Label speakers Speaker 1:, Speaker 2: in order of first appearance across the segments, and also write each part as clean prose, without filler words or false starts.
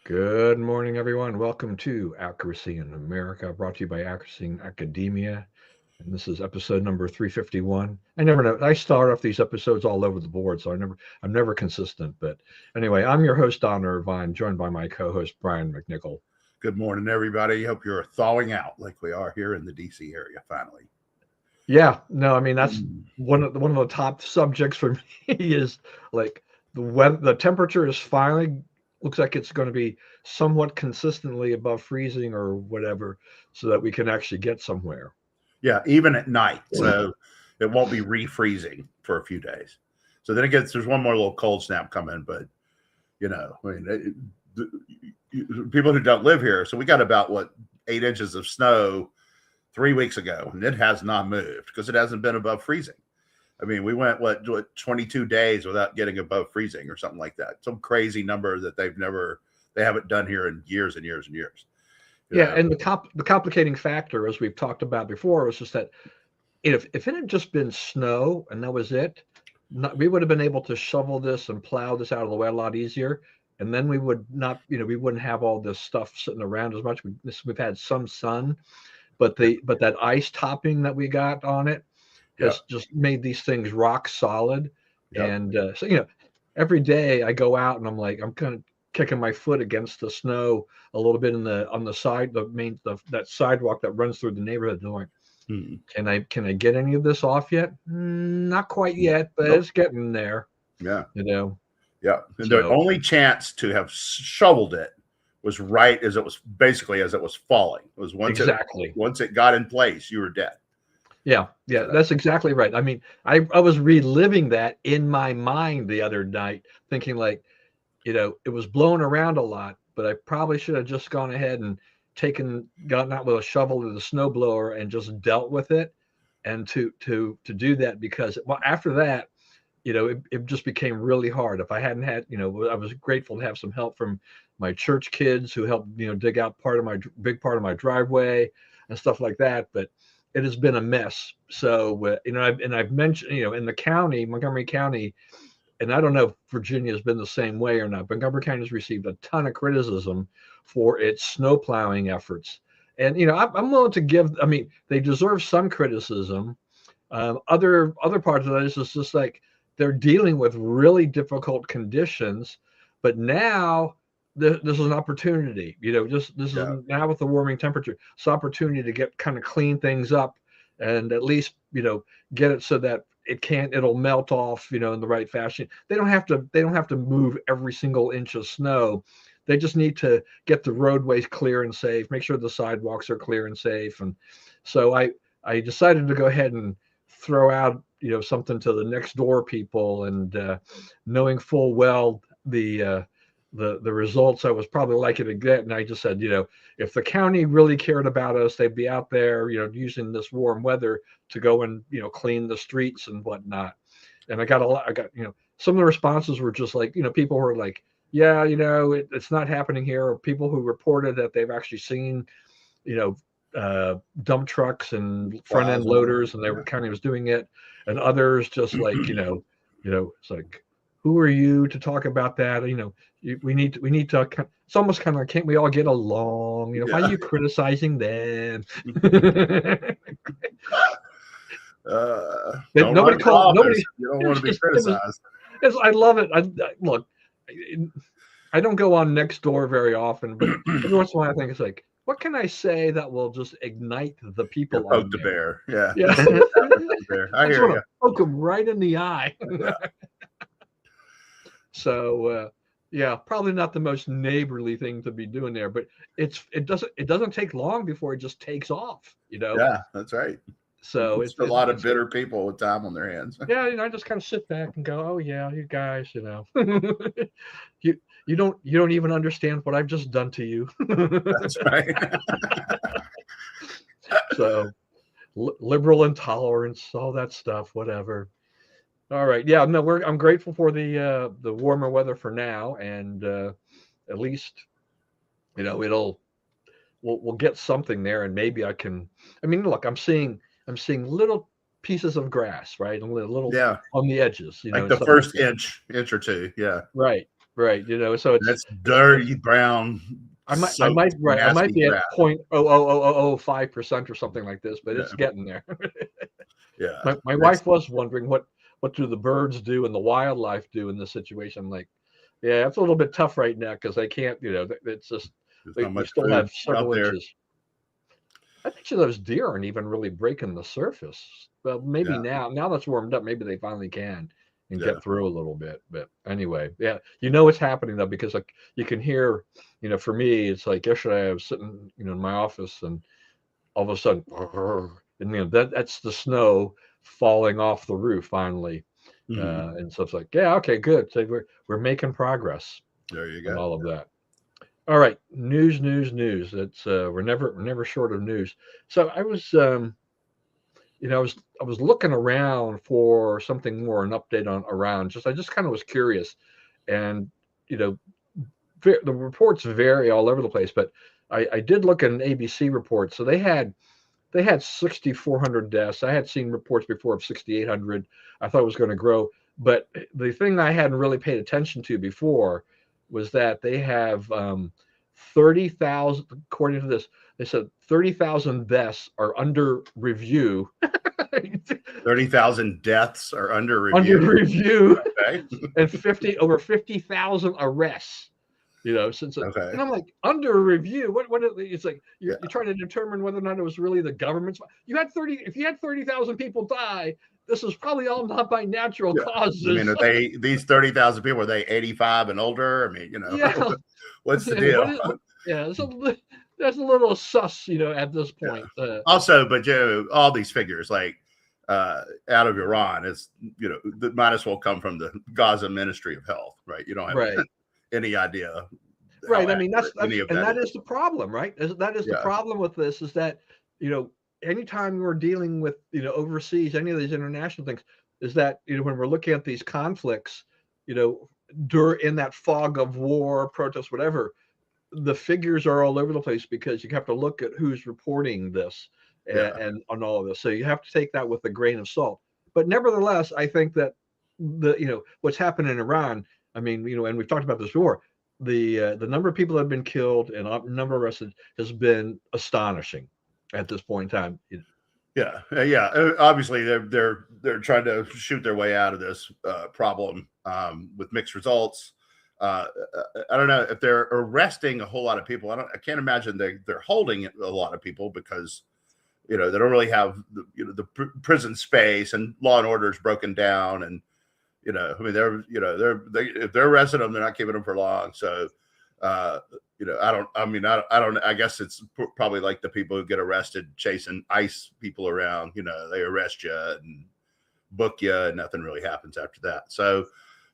Speaker 1: Good morning, everyone. Welcome to Accuracy in America, brought to you by Accuracy in Academia. And this is episode number 351. I never know. I start off these episodes all over the board, so I'm never consistent. But anyway, I'm your host, Don Irvine, joined by my co-host, Brian McNichol.
Speaker 2: Good morning, everybody. Hope you're thawing out like we are here in the DC area finally.
Speaker 1: Yeah, no, I mean that's one of the top subjects for me is like the weather. The temperature is finally looks like it's going to be somewhat consistently above freezing or whatever, so that we can actually get somewhere.
Speaker 2: Yeah, even at night. So it won't be refreezing for a few days. So then there's one more little cold snap coming, but people who don't live here. So we got about 8 inches of snow 3 weeks ago, and it has not moved because it hasn't been above freezing. I mean, we went 22 days without getting above freezing or something like that. Some crazy number that they haven't done here in years and years and years.
Speaker 1: Yeah, and the complicating factor, as we've talked about before, was just that if it had just been snow and that was it, we would have been able to shovel this and plow this out of the way a lot easier, and then we would not, we wouldn't have all this stuff sitting around as much. We've had some sun, but that ice topping that we got on it has just made these things rock solid.
Speaker 2: Yep.
Speaker 1: And so every day I go out and I'm kind of kicking my foot against the snow a little bit on the side, that sidewalk that runs through the neighborhood. I'm like, can I get any of this off yet? Not quite yet, but It's getting there.
Speaker 2: Yeah.
Speaker 1: Yeah.
Speaker 2: And the only chance to have shoveled it was right as it was falling. It was once it got in place, you were dead.
Speaker 1: Yeah, that's exactly right. I mean, I was reliving that in my mind the other night, thinking like, it was blowing around a lot, but I probably should have just gone ahead and gotten out with a shovel or the snowblower and just dealt with it. And to do that, because after that, it just became really hard. If I hadn't had, I was grateful to have some help from my church kids who helped, dig out big part of my driveway and stuff like that. But it has been a mess. So, I've mentioned, in the county, Montgomery County, and I don't know if Virginia has been the same way or not, but Montgomery County has received a ton of criticism for its snow plowing efforts. And, I'm willing to they deserve some criticism. Other parts of that is just like they're dealing with really difficult conditions, but now this is an opportunity, this is now with the warming temperature, it's an opportunity to get kind of clean things up and at least, get it so that it'll melt off, in the right fashion. They don't have to move every single inch of snow. They just need to get the roadways clear and safe, make sure the sidewalks are clear and safe. And so I decided to go ahead and throw out, something to the next door people, and knowing full well the results I was probably likely to get. And I just said, if the county really cared about us, they'd be out there, using this warm weather to go and, clean the streets and whatnot. And I got some of the responses were just like, people were like, yeah, it's not happening here. Or people who reported that they've actually seen, dump trucks and front end loaders, and their county was doing it. And others just like, it's like, who are you to talk about that? We need to. It's almost kind of like, can't we all get along? Why are you criticizing them? Nobody called. Nobody.
Speaker 2: You don't want to be criticized.
Speaker 1: I love it. Look, I don't go on Nextdoor very often, but every once in a while I think it's like, what can I say that will just ignite the people?
Speaker 2: Poke the bear. Yeah.
Speaker 1: I hear you. Poke them right in the eye. So, probably not the most neighborly thing to be doing there, but it doesn't take long before it just takes off.
Speaker 2: Yeah, that's right.
Speaker 1: So
Speaker 2: it's a lot of bitter people with time on their hands.
Speaker 1: Yeah, I just kind of sit back and go, oh yeah, you guys, you don't even understand what I've just done to you.
Speaker 2: That's right.
Speaker 1: So liberal intolerance, all that stuff, whatever. All right. Yeah, no, I'm grateful for the warmer weather for now, and at least, we'll get something there, and maybe I can. I mean, look, I'm seeing little pieces of grass, right, a little on the edges,
Speaker 2: like the first inch or two. Yeah.
Speaker 1: Right. right. So
Speaker 2: That's dirty brown,
Speaker 1: I
Speaker 2: soaked,
Speaker 1: might
Speaker 2: nasty
Speaker 1: be at
Speaker 2: grass.
Speaker 1: 0.00005% or something like this, but
Speaker 2: Yeah,
Speaker 1: it's getting there.
Speaker 2: yeah.
Speaker 1: My
Speaker 2: It's
Speaker 1: wife was wondering what do the birds do and the wildlife do in this situation. Like, yeah, it's a little bit tough right now because they can't. It's just
Speaker 2: there's not
Speaker 1: we
Speaker 2: much
Speaker 1: still
Speaker 2: food
Speaker 1: have
Speaker 2: out
Speaker 1: several
Speaker 2: there.
Speaker 1: inches. I think those deer aren't even really breaking the surface. Well, maybe
Speaker 2: Yeah,
Speaker 1: now that's warmed up, maybe they finally can and
Speaker 2: yeah.
Speaker 1: get through a little bit. But anyway, yeah, it's happening though because like you can hear, for me, it's like yesterday I was sitting, in my office and all of a sudden, and that's the snow falling off the roof finally,
Speaker 2: Hmm.
Speaker 1: and so it's like, yeah, okay, good. So we're making progress
Speaker 2: There you
Speaker 1: and
Speaker 2: go.
Speaker 1: all of that. All right, news, news, news. That's we're never short of news. So I was I was looking around for something more, an update on around. I just kind of was curious, and you know the reports vary all over the place. But I did look at an ABC report. So they had 6,400 deaths. I had seen reports before of 6,800. I thought it was going to grow, but the thing I hadn't really paid attention to before was that they have 30,000. According to this, they said 30,000 deaths are under review.
Speaker 2: 30,000 deaths are under
Speaker 1: Under
Speaker 2: review.
Speaker 1: review,
Speaker 2: Okay.
Speaker 1: and over 50,000 arrests. Since
Speaker 2: Okay.
Speaker 1: and I'm like, under review. What it's like
Speaker 2: Yeah.
Speaker 1: you're trying to determine whether or not it was really the government's. If you had 30,000 people die, this is probably all not by natural
Speaker 2: Yeah. I mean,
Speaker 1: causes.
Speaker 2: are these 30,000 people, are they 85 and older? I mean,
Speaker 1: Yeah,
Speaker 2: what's the
Speaker 1: what
Speaker 2: deal?
Speaker 1: is, yeah. That's a little sus, at this
Speaker 2: Yeah.
Speaker 1: point.
Speaker 2: Also, but all these figures like out of Iran is, that might as well come from the Gaza Ministry of Health, right? You don't have
Speaker 1: Right.
Speaker 2: any idea how
Speaker 1: Right. I mean, that's
Speaker 2: accurate any of
Speaker 1: and
Speaker 2: that
Speaker 1: that
Speaker 2: is.
Speaker 1: is the problem, right? That is the
Speaker 2: Yeah.
Speaker 1: problem with this is that, anytime we're dealing with, overseas, any of these international things, is that, when we're looking at these conflicts, you know, in that fog of war, protest, whatever, the figures are all over the place because you have to look at who's reporting this
Speaker 2: Yeah.
Speaker 1: and on all of this. So you have to take that with a grain of salt. But nevertheless, I think that what's happened in Iran. I mean, and we've talked about this before. The number of people that have been killed and number arrested has been astonishing at this point in time.
Speaker 2: Yeah, yeah. Obviously, they're trying to shoot their way out of this problem with mixed results. I don't know if they're arresting a whole lot of people. I can't imagine they're holding a lot of people because they don't really have the prison space, and law and order is broken down, and I mean if they're arresting them, they're not keeping them for long. So I guess it's probably like the people who get arrested chasing ICE people around. They arrest you and book you, and nothing really happens after that. So,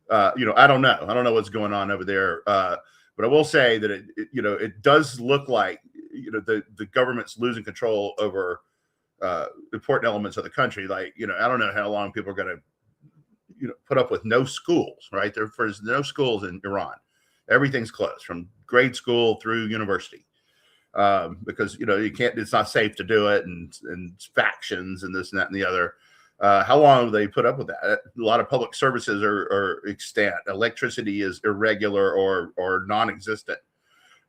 Speaker 2: I don't know. I don't know what's going on over there. But I will say that it does look like the government's losing control over important elements of the country. Like I don't know how long people are going to put up with no schools. Right, there's no schools in Iran. Everything's closed from grade school through university because you can't. It's not safe to do it, and factions and this and that and the other. How long have they put up with that? A lot of public services are extant. Electricity is irregular or non-existent.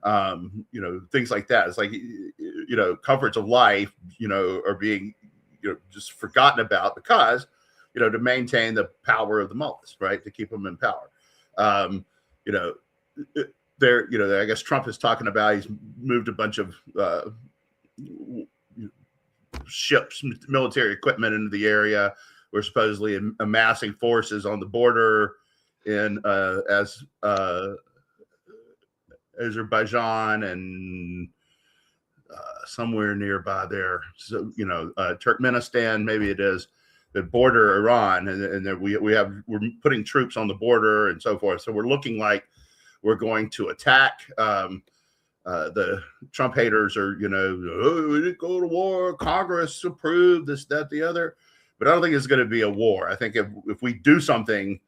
Speaker 2: Things like that. It's like comforts of life are being just forgotten about because to maintain the power of the mullahs, right, to keep them in power. I guess Trump is talking about he's moved a bunch of ships, military equipment into the area. We're supposedly amassing forces on the border in Azerbaijan and somewhere nearby there. So Turkmenistan, maybe it is, that border Iran, and we're putting troops on the border and so forth. So we're looking like we're going to attack. The Trump haters are, oh, we didn't go to war. Congress approved this, that, the other. But I don't think it's going to be a war. I think if we do something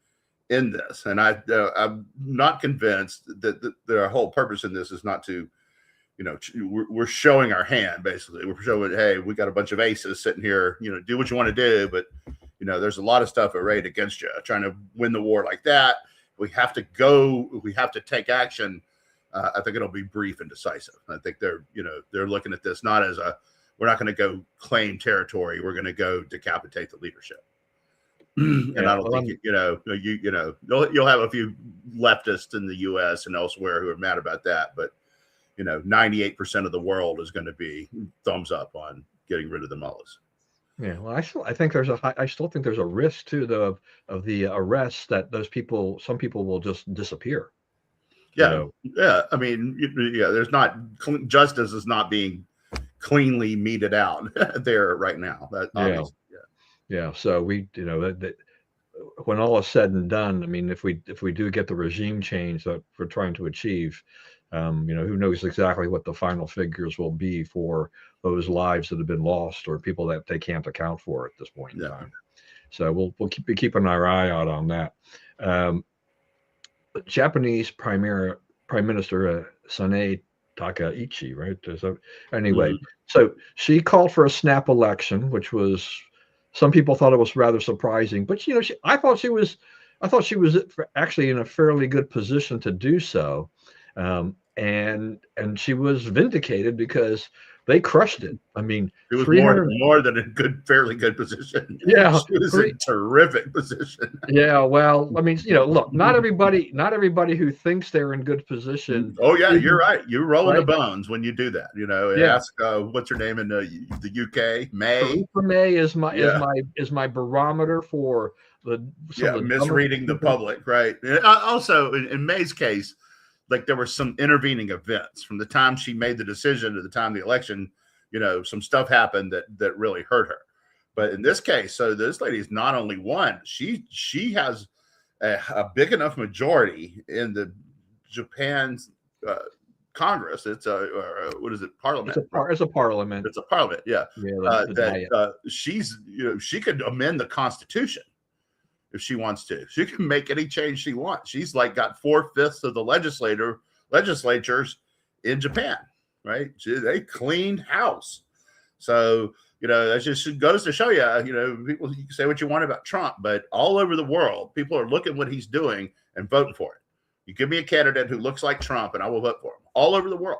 Speaker 2: in this, and I'm not convinced that the whole purpose in this is not to, we're showing our hand, basically. We're showing, hey, we got a bunch of aces sitting here, do what you want to do. But, there's a lot of stuff arrayed against you. Trying to win the war like that we have to go, we have to take action. I think it'll be brief and decisive. I think they're looking at this not as we're not going to go claim territory. We're going to go decapitate the leadership. And I don't think you'll have a few leftists in the U.S. and elsewhere who are mad about that, but 98% of the world is going to be thumbs up on getting rid of the mullahs.
Speaker 1: Yeah, well, I still think there's a risk too, of the arrests, that some people will just disappear.
Speaker 2: Yeah, yeah. I mean, there's not justice is not being cleanly meted out there right now.
Speaker 1: Yeah. So that when all is said and done, I mean, if we do get the regime change that we're trying to achieve, who knows exactly what the final figures will be for those lives that have been lost or people that they can't account for at this point in time. So we'll be keeping our eye out on that. Japanese Prime Minister Sanae Takaichi, right? So anyway, so she called for a snap election, which was, some people thought it was rather surprising, but I thought she was actually in a fairly good position to do so, and she was vindicated because they crushed it. I mean,
Speaker 2: it was more than a fairly good position.
Speaker 1: Yeah,
Speaker 2: she was in a terrific position.
Speaker 1: Yeah, well, I mean, look, not everybody who thinks they're in good position.
Speaker 2: Oh yeah, you're right. You're rolling the bones when you do that. Ask what's her name in the UK? May. May
Speaker 1: is my barometer for
Speaker 2: misreading the public, right? Also, in May's case, like there were some intervening events from the time she made the decision to the time of the election. Some stuff happened that really hurt her. But in this case, so this lady is not only won, she has a big enough majority in the Japan's Congress. It's what is it? Parliament.
Speaker 1: It's a parliament.
Speaker 2: It's a parliament. Yeah. She could amend the Constitution if she wants to. She can make any change she wants. She's like got 4/5 of the legislatures in Japan, right? They cleaned house. So that just goes to show you, people, you can say what you want about Trump, but all over the world, people are looking what he's doing and voting for it. You give me a candidate who looks like Trump and I will vote for him. All over the world.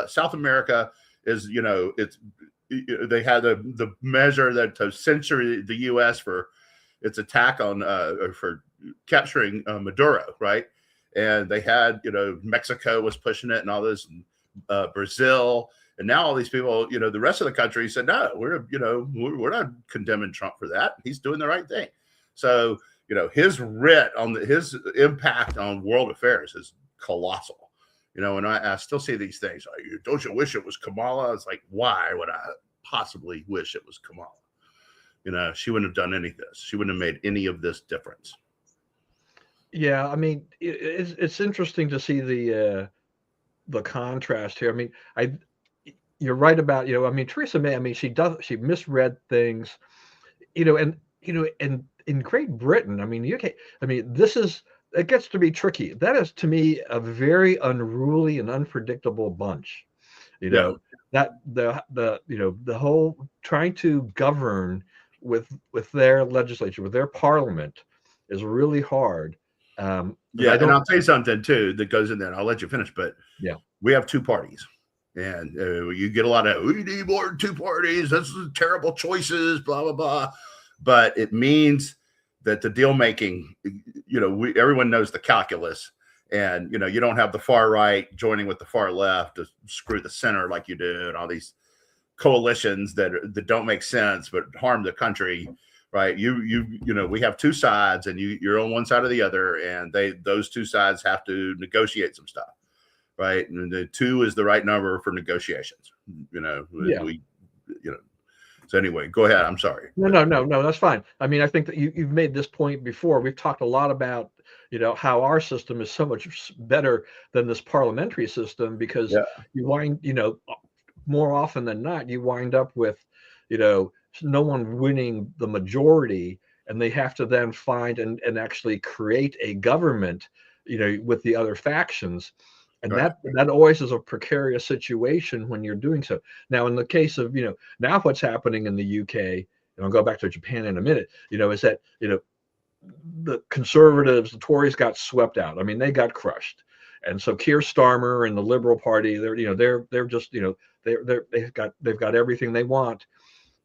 Speaker 2: South America is, they had the measure that to censor the U.S. for its attack on, for capturing Maduro, right? And they had, Mexico was pushing it and all this, Brazil. And now all these people, the rest of the country said, no, we're not condemning Trump for that. He's doing the right thing. So, his his impact on world affairs is colossal. And I still see these things. Like, don't you wish it was Kamala? It's like, why would I possibly wish it was Kamala? She wouldn't have done any of this. She wouldn't have made any of this difference.
Speaker 1: Yeah, I mean, it's interesting to see the contrast here. I mean, you're right about, Theresa May, she misread things, and in Great Britain, it gets to be tricky. That is, to me, a very unruly and unpredictable bunch. That the whole trying to govern with their legislature, with their parliament, is really hard.
Speaker 2: And I'll tell you something too that goes in there. And I'll let you finish, but we have two parties. And you get a lot of, we need more than two parties. This is terrible choices, blah, blah, blah. But it means that the deal making, everyone knows the calculus. And, you don't have the far right joining with the far left to screw the center like you do, and all these coalitions that don't make sense but harm the country, right? We have two sides, and you're on one side or the other, and those two sides have to negotiate some stuff. Right. And the 2 is the right number for negotiations, So anyway, go ahead. I'm sorry.
Speaker 1: No, that's fine. I mean, I think that you've made this point before. We've talked a lot about, how our system is so much better than this parliamentary system, because you wind, more often than not, you wind up with, no one winning the majority, and they have to then find and actually create a government, with the other factions. And that always is a precarious situation when you're doing so. Now, in the case of, now what's happening in the UK, and I'll go back to Japan in a minute, is that, the conservatives, the Tories got swept out. I mean, they got crushed. And so Keir Starmer and the Liberal Party, they're just, they've got everything they want.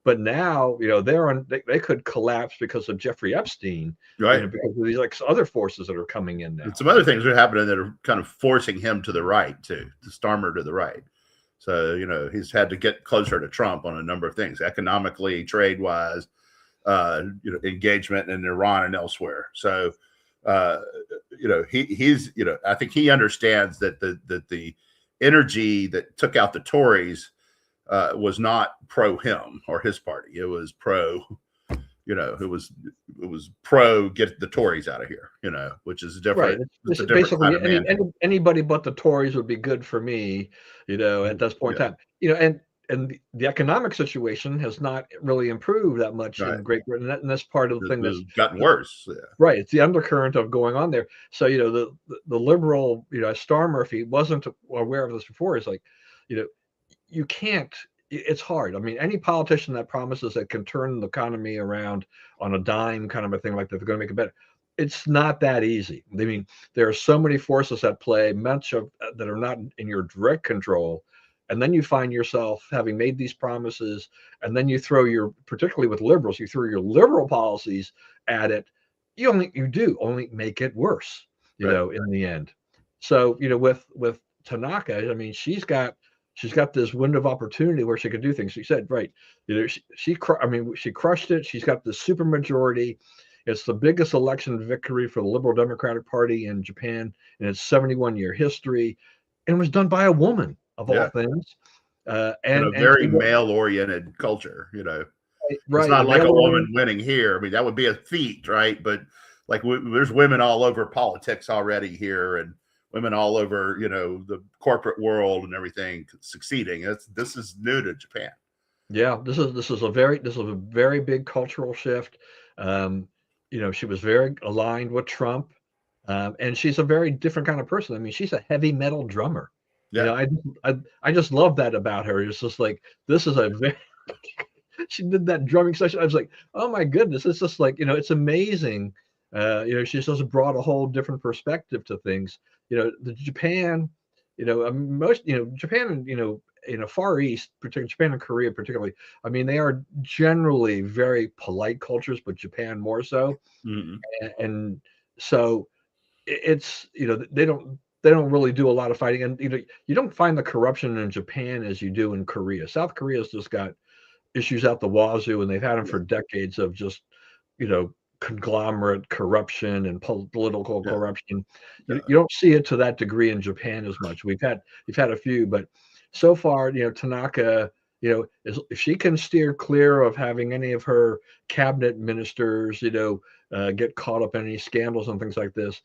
Speaker 1: But now, they could collapse because of Jeffrey Epstein,
Speaker 2: right?
Speaker 1: Because of these like other forces that are coming in now.
Speaker 2: And some other things are happening that are kind of forcing him to the right too, to Starmer to the right. So, he's had to get closer to Trump on a number of things, economically, trade wise, engagement in Iran and elsewhere. So, he's, I think he understands that the energy that took out the Tories was not pro him or his party. It was pro, it was pro get the Tories out of here, which is different.
Speaker 1: Right. It's basically anybody but the Tories would be good for me, at this point in time. And the economic situation has not really improved that much in Great Britain. And that's part of the thing that's
Speaker 2: gotten worse. Yeah.
Speaker 1: Right. It's the undercurrent of going on there. So, the liberal, Starmer, if he wasn't aware of this before, is like, you can't, it's hard. I mean, any politician that promises that can turn the economy around on a dime kind of a thing like that, they're going to make it better. It's not that easy. I mean, there are so many forces at play, much of that are not in your direct control. And then you find yourself having made these promises, and then you throw particularly with liberals, you throw your liberal policies at it. You only make it worse, in the end. So, with Tanaka, I mean, she's got this window of opportunity where she could do things. She said, right, she crushed it. She's got the super majority. It's the biggest election victory for the Liberal Democratic Party in Japan in its 71-year history, and it was done by a woman of all things.
Speaker 2: And a very male-oriented culture, Right. It's not like a woman winning here. I mean, that would be a feat, right? But like, there's women all over politics already here, and women all over, the corporate world and everything succeeding. This is new to Japan.
Speaker 1: Yeah, this is a very big cultural shift. She was very aligned with Trump, and she's a very different kind of person. I mean, she's a heavy metal drummer.
Speaker 2: Yeah.
Speaker 1: I just love that about her. It's just like, this is a very she did that drumming session. I was like, oh my goodness, it's just like, it's amazing. She's just brought a whole different perspective to things. The Japan, most, Japan, Far East, particularly Japan and Korea, particularly. I mean, they are generally very polite cultures, but Japan more so.
Speaker 2: Mm-hmm.
Speaker 1: And so it's, they don't really do a lot of fighting, and you don't find the corruption in Japan as you do in Korea. South Korea's just got issues out the wazoo, and they've had them for decades of just conglomerate corruption and political corruption. You don't see it to that degree in Japan as much. We've had a few, but so far, Tanaka, if she can steer clear of having any of her cabinet ministers, get caught up in any scandals and things like this,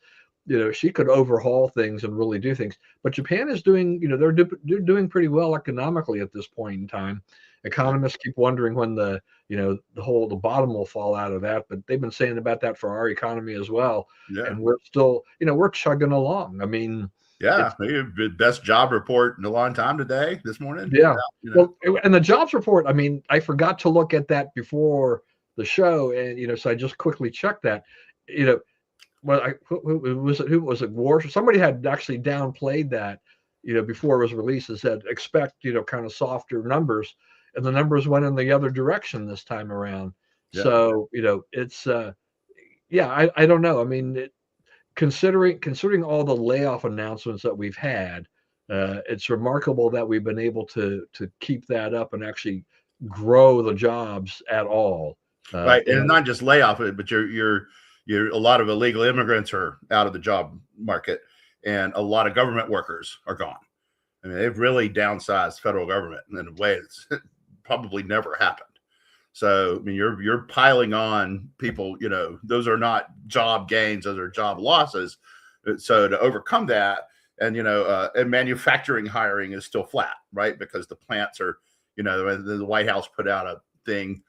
Speaker 1: she could overhaul things and really do things. But Japan is doing, they're doing pretty well economically at this point in time. Economists keep wondering when the bottom will fall out of that, but they've been saying about that for our economy as well.
Speaker 2: Yeah.
Speaker 1: And we're still, we're chugging along. I mean,
Speaker 2: the best job report in a long time this morning.
Speaker 1: Yeah. Well, and the jobs report, I mean, I forgot to look at that before the show, and so I just quickly checked that. Well, who was it? War? Somebody had actually downplayed that, before it was released, and said expect, kind of softer numbers, and the numbers went in the other direction this time around. Yeah. So, it's, I don't know. I mean, considering all the layoff announcements that we've had, it's remarkable that we've been able to keep that up and actually grow the jobs at all.
Speaker 2: Right, and not just layoff it, but you're a lot of illegal immigrants are out of the job market, and a lot of government workers are gone. I mean, they've really downsized federal government in a way that's probably never happened. So, I mean, you're piling on people, those are not job gains, those are job losses. So to overcome that, and, and manufacturing hiring is still flat, right? Because the plants are, the White House put out a thing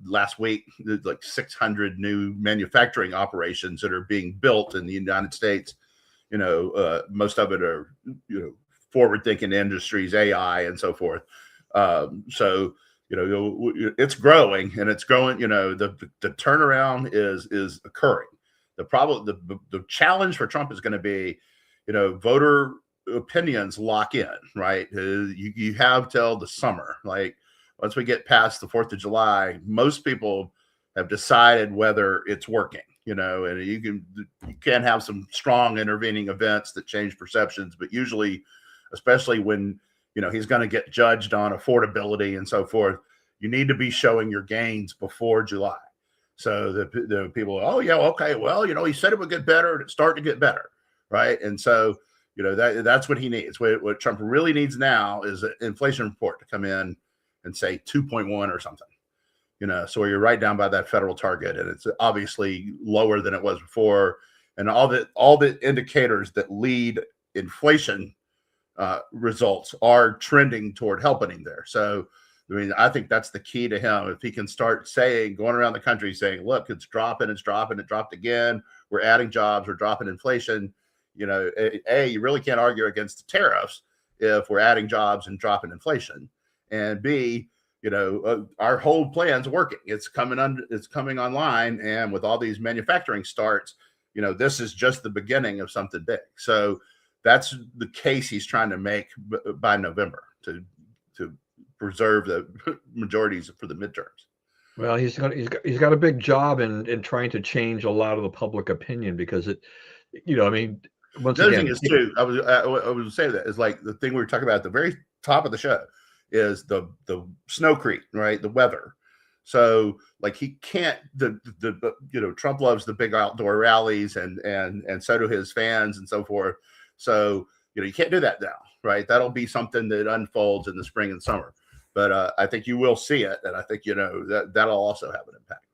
Speaker 2: last week, like 600 new manufacturing operations that are being built in the United States. Most of it are, forward-thinking industries, AI and so forth. So it's growing, and it's growing. The turnaround is occurring. The problem, the challenge for Trump is going to be, voter opinions lock in, right? You have till the summer. Like once we get past the 4th of July, most people have decided whether it's working. And you can have some strong intervening events that change perceptions, but usually, especially when he's going to get judged on affordability and so forth, you need to be showing your gains before July. So the people, oh yeah, okay, well, he said it would get better, and it's starting to get better, right? And so that's what he needs. What Trump really needs now is an inflation report to come in and say 2.1 or something. So you're right down by that federal target, and it's obviously lower than it was before. And all the indicators that lead inflation results are trending toward helping him there. So, I think that's the key to him. If he can start going around the country saying, look, it's dropping, it dropped again. We're adding jobs, we're dropping inflation. You really can't argue against the tariffs if we're adding jobs and dropping inflation. And B, our whole plan's working. It's coming online, and with all these manufacturing starts, this is just the beginning of something big. So that's the case he's trying to make by November to preserve the majorities for the midterms.
Speaker 1: Well, he's got a big job in trying to change a lot of the public opinion, because it, once
Speaker 2: the other
Speaker 1: again,
Speaker 2: thing is too, I was saying that is like the thing we were talking about at the very top of the show is the snowcrete, right? The weather. So like he can't Trump loves the big outdoor rallies, and so do his fans and so forth. So you can't do that now, right? That'll be something that unfolds in the spring and summer. But I think you will see it, and I think that'll also have an impact.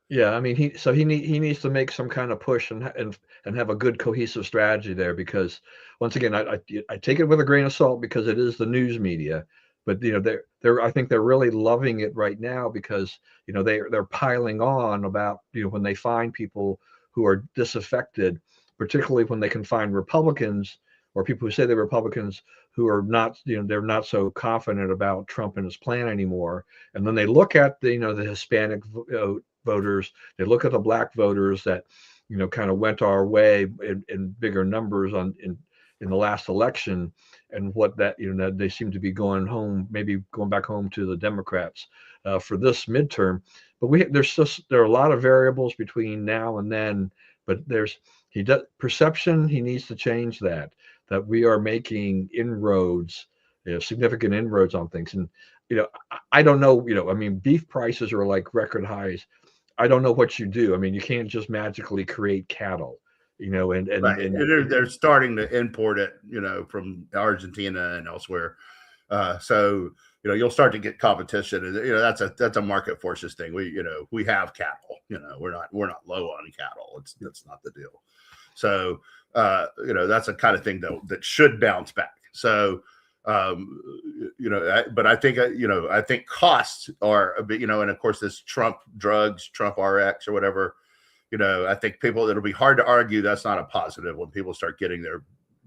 Speaker 1: Yeah, I mean, he needs to make some kind of push and have a good cohesive strategy there, because once again, I take it with a grain of salt because it is the news media, but I think they're really loving it right now because they're piling on about when they find people who are disaffected, particularly when they can find Republicans or people who say they're Republicans who are not, they're not so confident about Trump and his plan anymore, and then they look at the Hispanic voters, they look at the black voters that kind of went our way in bigger numbers in the last election, and what that they seem to be going back home to the Democrats for this midterm. But there are a lot of variables between now and then, but perception, he needs to change that we are making inroads, significant inroads on things. And I don't know, I mean, beef prices are like record highs. I don't know what you do. I mean, you can't just magically create cattle, and
Speaker 2: right. And they're starting to import it, from Argentina and elsewhere. So you'll start to get competition, and that's a market forces thing. We have cattle. We're not low on cattle. That's not the deal. So that's a kind of thing that should bounce back. So but I think costs are a bit, and of course this Trump drugs, Trump RX or whatever, I think it'll be hard to argue that's not a positive when people start getting their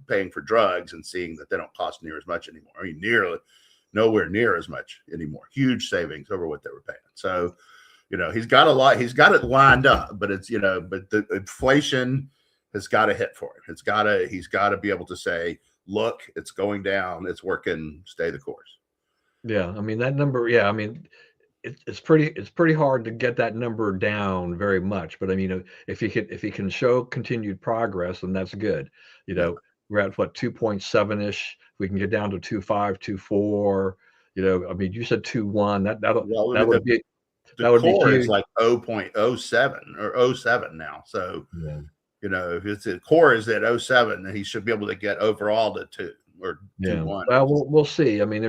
Speaker 2: paying for drugs and seeing that they don't cost near as much anymore. I mean, nowhere near as much anymore. Huge savings over what they were paying. So, he's got it lined up, but it's, but the inflation has got to hit for it. He's got to be able to say, look, it's going down, it's working, stay the course.
Speaker 1: Yeah, I mean that number. Yeah, I mean it's pretty hard to get that number down very much. But I mean, if he can show continued progress, then that's good. We're at what 2.7 ish. We can get down to 2.5, 2.4. I mean, you said 2.1. That would be
Speaker 2: core
Speaker 1: huge.
Speaker 2: Is like 0.07 or 07 now. So
Speaker 1: yeah.
Speaker 2: If it's the core is at 07, then he should be able to get overall to 2 or 2.1.
Speaker 1: Well, we'll see. I mean,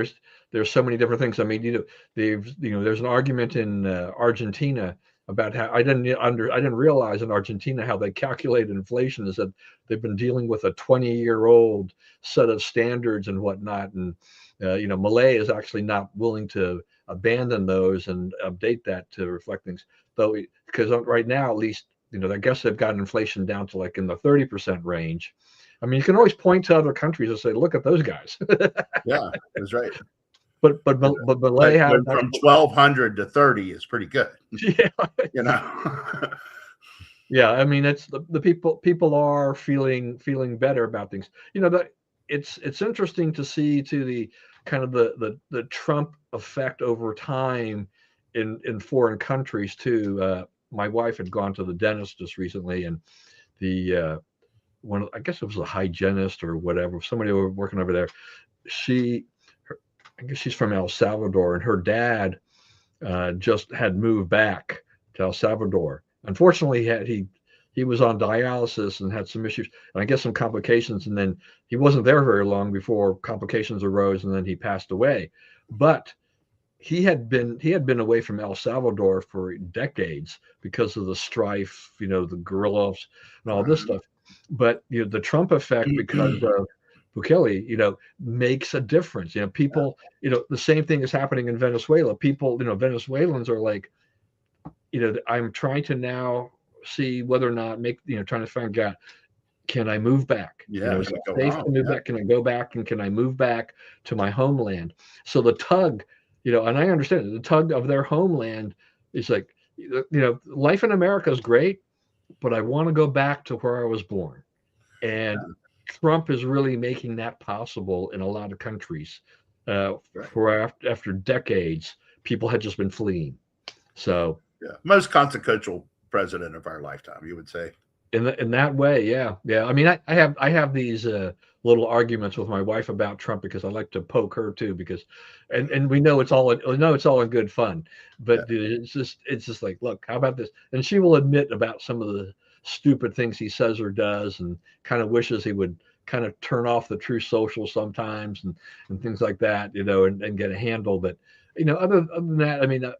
Speaker 1: there's so many different things. I mean, there's an argument in Argentina about how I didn't realize in Argentina how they calculate inflation is that they've been dealing with a 20-year-old set of standards and whatnot, and Milei is actually not willing to abandon those and update that to reflect things, though, because right now at least. I guess they've got inflation down to like in the 30% range. I mean, you can always point to other countries and say, look at those guys.
Speaker 2: Yeah, that's right.
Speaker 1: but Malay had
Speaker 2: But from 1,200 to 30 is pretty good.
Speaker 1: yeah.
Speaker 2: You know.
Speaker 1: Yeah, I mean, it's the people are feeling better about things. You know, that it's interesting to see to the kind of the Trump effect over time in foreign countries too. My wife had gone to the dentist just recently, and the one, I guess it was a hygienist or whatever, somebody working over there. She, I guess she's from El Salvador, and her dad just had moved back to El Salvador. Unfortunately, he was on dialysis and had some issues, and I guess some complications. And then he wasn't there very long before complications arose, and then he passed away. But he had been away from El Salvador for decades because of the strife, the guerrillas and all this stuff. But the Trump effect, because of Bukele, makes a difference. People, the same thing is happening in Venezuela. People, Venezuelans are like, I'm trying to now see whether or not trying to find out, can I move back?
Speaker 2: Yeah,
Speaker 1: Is it safe to move back? Can I go back, and can I move back to my homeland? So the tug, and I understand it, the tug of their homeland is like, life in America is great, but I want to go back to where I was born. And Trump is really making that possible in a lot of countries. For after decades, people had just been fleeing. So
Speaker 2: most consequential president of our lifetime, you would say.
Speaker 1: In that way, yeah. I mean, I have these little arguments with my wife about Trump because I like to poke her too, because, and we know it's all in good fun, but it's just like, look, how about this? And she will admit about some of the stupid things he says or does, and kind of wishes he would kind of turn off the True Social sometimes, and things like that, and get a handle. But other than that, I mean,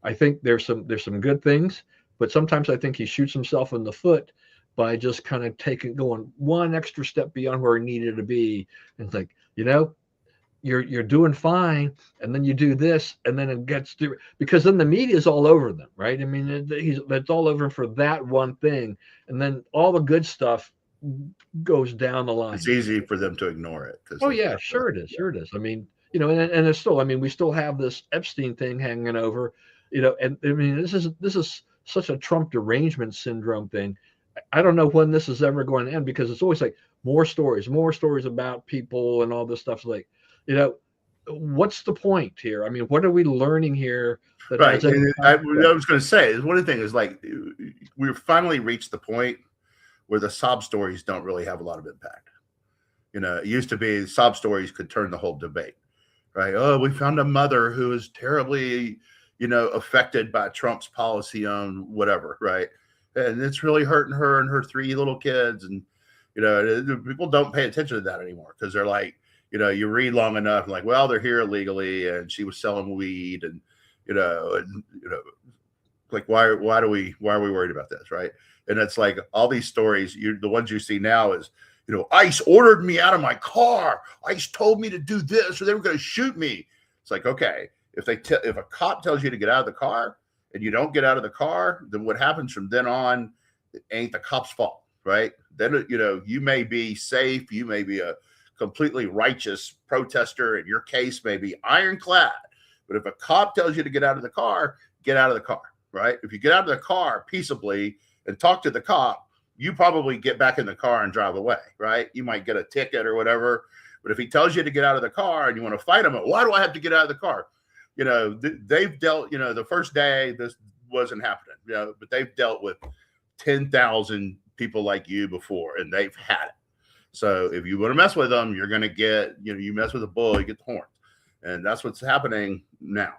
Speaker 1: I think there's some good things, but sometimes I think he shoots himself in the foot by just kind of going one extra step beyond where he needed to be. And it's like, you're doing fine, and then you do this, and then it gets through, because then the media is all over them, right? I mean, that's all over him for that one thing, and then all the good stuff goes down the line.
Speaker 2: It's easy for them to ignore it.
Speaker 1: Oh yeah, sure it is. I mean, and it's still, I mean, we still have this Epstein thing hanging over, and I mean, this is such a Trump derangement syndrome thing. I don't know when this is ever going to end, because it's always like more stories about people and all this stuff. Like, what's the point here? I mean, what are we learning here?
Speaker 2: Right. I was going to say, one of the things is, like, we've finally reached the point where the sob stories don't really have a lot of impact. It used to be sob stories could turn the whole debate, right? Oh, we found a mother who is terribly, affected by Trump's policy on whatever, right? And it's really hurting her and her 3 little kids. And, people don't pay attention to that anymore, because they're like, you read long enough, like, well, they're here illegally, and she was selling weed, and, like, why are we worried about this, right? And it's like all these stories, the ones you see now is, ICE ordered me out of my car. ICE told me to do this, or they were going to shoot me. It's like, okay, if a cop tells you to get out of the car and you don't get out of the car, then what happens from then on, it ain't the cop's fault, right? Then, you may be safe. You may be a completely righteous protester, and your case may be ironclad. But if a cop tells you to get out of the car, get out of the car, right? If you get out of the car peaceably and talk to the cop, you probably get back in the car and drive away, right? You might get a ticket or whatever. But if he tells you to get out of the car and you want to fight him, why do I have to get out of the car? They've dealt, the first day this wasn't happening, but they've dealt with 10,000 people like you before, and they've had it. So if you want to mess with them, you're going to get, you mess with a bull, you get the horns. And that's what's happening now.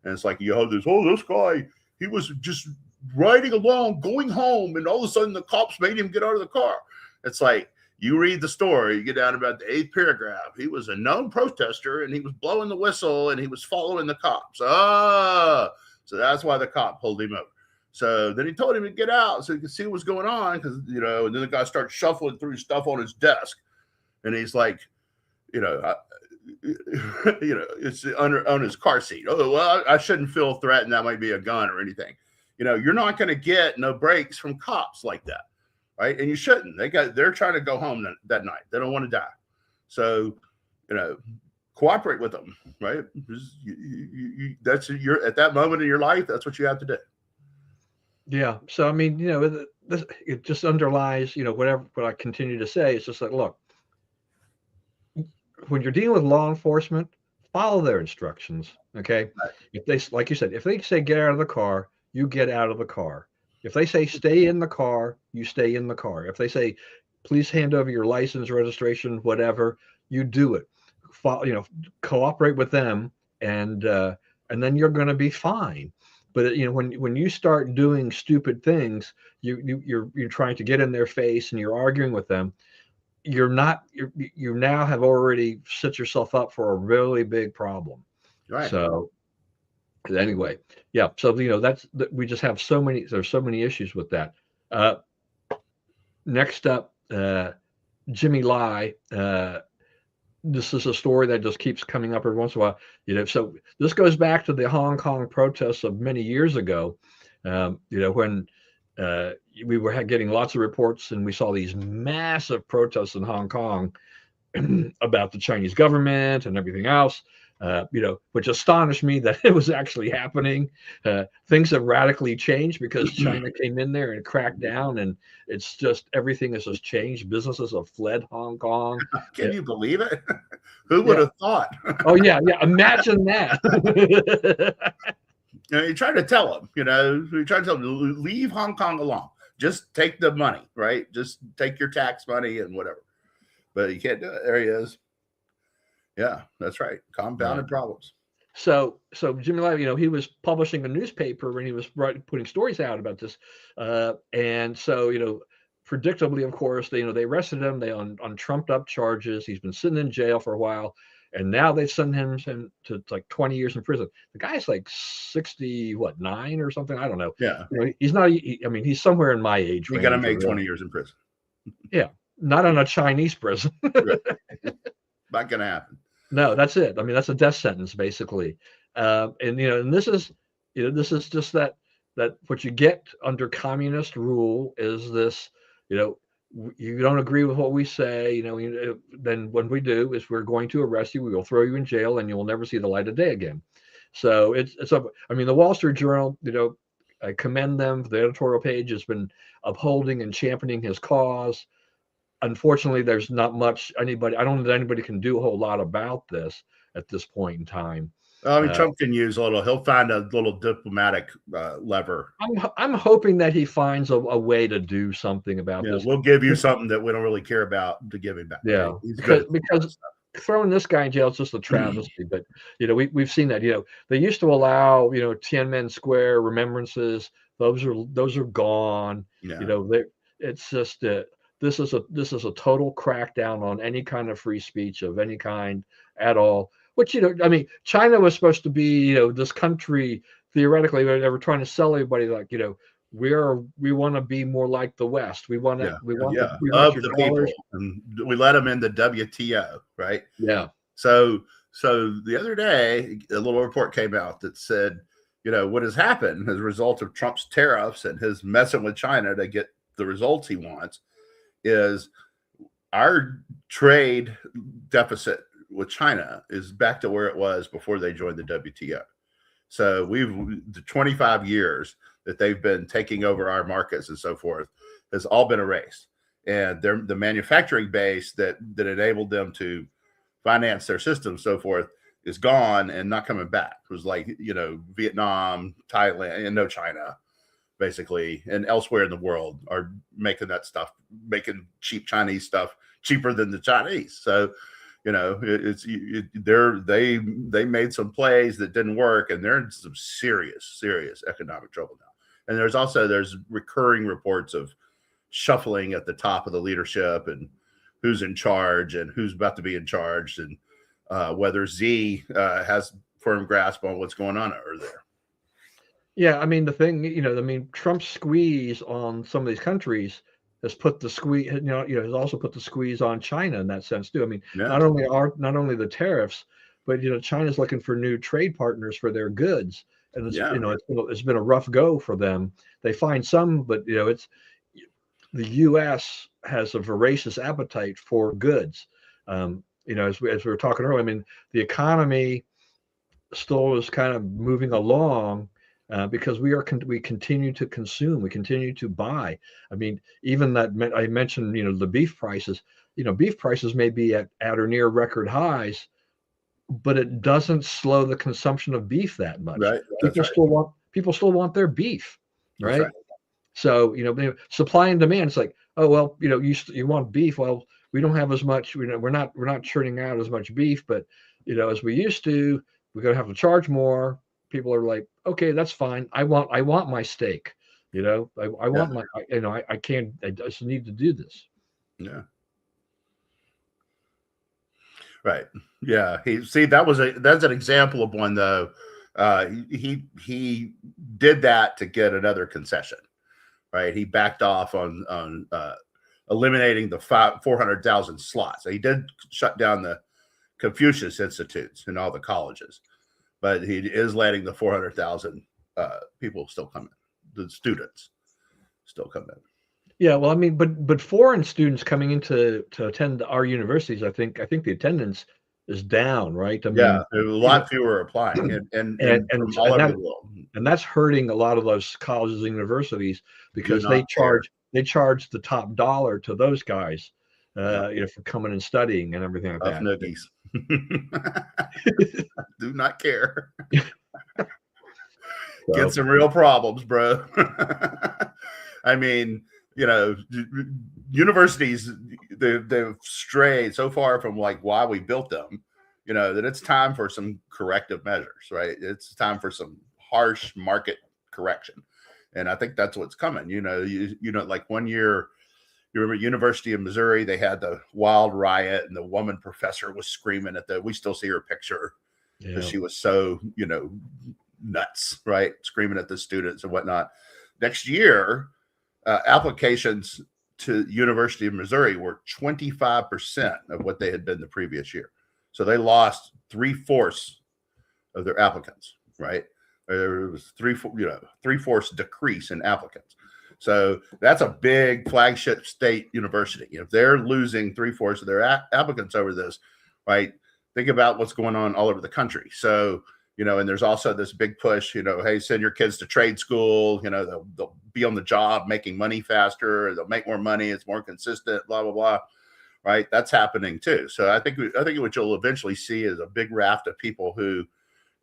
Speaker 2: And it's like, you have this guy, he was just riding along, going home, and all of a sudden the cops made him get out of the car. It's like, you read the story, you get down about the 8th paragraph. He was a known protester, and he was blowing the whistle, and he was following the cops. So that's why the cop pulled him over. So then he told him to get out so he could see what was going on, because, and then the guy starts shuffling through stuff on his desk, and he's like, it's on his car seat. Oh, well, I shouldn't feel threatened. That might be a gun or anything. You're not going to get no breaks from cops like that, right? And you shouldn't. They're trying to go home that night. They don't want to die. So, cooperate with them, right? That's your at that moment in your life. That's what you have to do.
Speaker 1: Yeah. So I mean, it just underlies, whatever what I continue to say. It's just like, look, when you're dealing with law enforcement, follow their instructions. Okay.
Speaker 2: Right.
Speaker 1: If they, like you said, if they say get out of the car, you get out of the car. If they say stay in the car, you stay in the car. If they say please hand over your license, registration, whatever, you do it. Cooperate with them, and then you're going to be fine. But when you start doing stupid things, you're trying to get in their face and you're arguing with them. You're not you now have already set yourself up for a really big problem.
Speaker 2: Right.
Speaker 1: So anyway, yeah. So we just have there's so many issues with that. Uh, Next up, Jimmy Lai. This is a story that just keeps coming up every once in a while. So this goes back to the Hong Kong protests of many years ago. When we were getting lots of reports and we saw these massive protests in Hong Kong about the Chinese government and everything else, which astonished me that it was actually happening. Things have radically changed because China came in there and cracked down, and it's just everything has just changed. Businesses have fled Hong Kong.
Speaker 2: Can you believe it? Who would have thought?
Speaker 1: Oh yeah. Imagine that.
Speaker 2: You try to tell them, you try to tell them, leave Hong Kong alone. Just take the money, right? Just take your tax money and whatever. But you can't do it. There he is. Yeah, that's right. Compounded problems.
Speaker 1: So Jimmy Lai, he was publishing a newspaper when he was putting stories out about this, and so predictably, of course, they arrested him. They on trumped up charges. He's been sitting in jail for a while, and now they send him to like 20 years in prison. The guy's like 9 or something. I don't know.
Speaker 2: Yeah,
Speaker 1: he's not. I mean, he's somewhere in my age.
Speaker 2: You got to make 20 years in prison.
Speaker 1: Yeah, not in a Chinese prison.
Speaker 2: Not gonna happen.
Speaker 1: No, that's it. I mean, that's a death sentence basically. And this is just that what you get under communist rule is this. You don't agree with what we say. Then what we do is we're going to arrest you. We will throw you in jail, and you will never see the light of day again. So it's. I mean, the Wall Street Journal. I commend them. The editorial page has been upholding and championing his cause. Unfortunately, there's not much I don't know that anybody can do a whole lot about this at this point in time.
Speaker 2: I mean, Trump can use a little. He'll find a little diplomatic lever.
Speaker 1: I'm hoping that he finds a way to do something about this.
Speaker 2: We'll give you something that we don't really care about to give him back.
Speaker 1: Yeah, because throwing this guy in jail is just a travesty. But we've seen that. They used to allow Tiananmen Square remembrances. Those are gone. It's just this is a total crackdown on any kind of free speech of any kind at all. Which I mean, China was supposed to be this country theoretically. They were trying to sell everybody like we want to be more like the West. We want
Speaker 2: the
Speaker 1: people.
Speaker 2: And we let them in the WTO, right?
Speaker 1: Yeah.
Speaker 2: So the other day, a little report came out that said, what has happened as a result of Trump's tariffs and his messing with China to get the results he wants is our trade deficit with China is back to where it was before they joined the WTO. So the 25 years that they've been taking over our markets and so forth has all been erased. And the manufacturing base that enabled them to finance their system, so forth, is gone and not coming back. It was like, Vietnam, Thailand, and no China, basically, and elsewhere in the world are making that stuff, making cheap Chinese stuff cheaper than the Chinese. So, they made some plays that didn't work, and they're in some serious economic trouble now. And there's recurring reports of shuffling at the top of the leadership and who's in charge and who's about to be in charge, and whether Xi has firm grasp on what's going on over there.
Speaker 1: Yeah, I mean the thing, Trump's squeeze on some of these countries has put the squeeze, has also put the squeeze on China in that sense too. I mean, not only the tariffs, but China's looking for new trade partners for their goods, and it's been a rough go for them. They find some, but it's the U.S. has a voracious appetite for goods. as we were talking earlier, I mean, the economy still is kind of moving along because we continue to consume, we continue to buy. I mean, even that I mentioned, the beef prices. Beef prices may be at or near record highs, but it doesn't slow the consumption of beef that much.
Speaker 2: Right. That's right.
Speaker 1: People still want their beef,
Speaker 2: That's right.
Speaker 1: right? So supply and demand. It's like, oh well, you want beef. Well, we don't have as much. We're not churning out as much beef, but as we used to, we're gonna have to charge more. People are like, okay, that's fine. I want my steak. I
Speaker 2: Yeah.
Speaker 1: want my. I can't. I just need to do this.
Speaker 2: Yeah. Right. Yeah. That's an example of one though. He did that to get another concession. Right. He backed off on eliminating the 400,000 slots. So he did shut down the Confucius Institutes in all the colleges, but he is letting the 400,000 people still come in. The students still come in.
Speaker 1: Yeah, well, I mean, but foreign students coming into to attend our universities, I think the attendance is down, right? I
Speaker 2: Yeah,
Speaker 1: mean,
Speaker 2: a lot fewer applying, and
Speaker 1: and
Speaker 2: from all over the world.
Speaker 1: and that's hurting a lot of those colleges and universities
Speaker 2: Do
Speaker 1: because they
Speaker 2: not care.
Speaker 1: charge the top dollar to those guys,
Speaker 2: Yeah.
Speaker 1: for coming and studying and everything like
Speaker 2: Tough
Speaker 1: that.
Speaker 2: noogies. Do not care. Get some real problems, bro. I mean, universities, they've strayed so far from like why we built them, that it's time for some corrective measures, right? It's time for some harsh market correction. And I think that's what's coming. Like one year, you remember University of Missouri, they had the wild riot and the woman professor was screaming we still see her picture because she was so, nuts, right? Screaming at the students and whatnot. Next year, applications to University of Missouri were 25% of what they had been the previous year. So they lost 3/4 of their applicants, right? There was 3/4 decrease in applicants. So that's a big flagship state university. If they're losing 3/4 of their applicants over this, right? Think about what's going on all over the country. So, and there's also this big push, hey, send your kids to trade school, they'll be on the job making money faster, they'll make more money, it's more consistent, blah, blah, blah. Right. That's happening too. So I think what you'll eventually see is a big raft of people who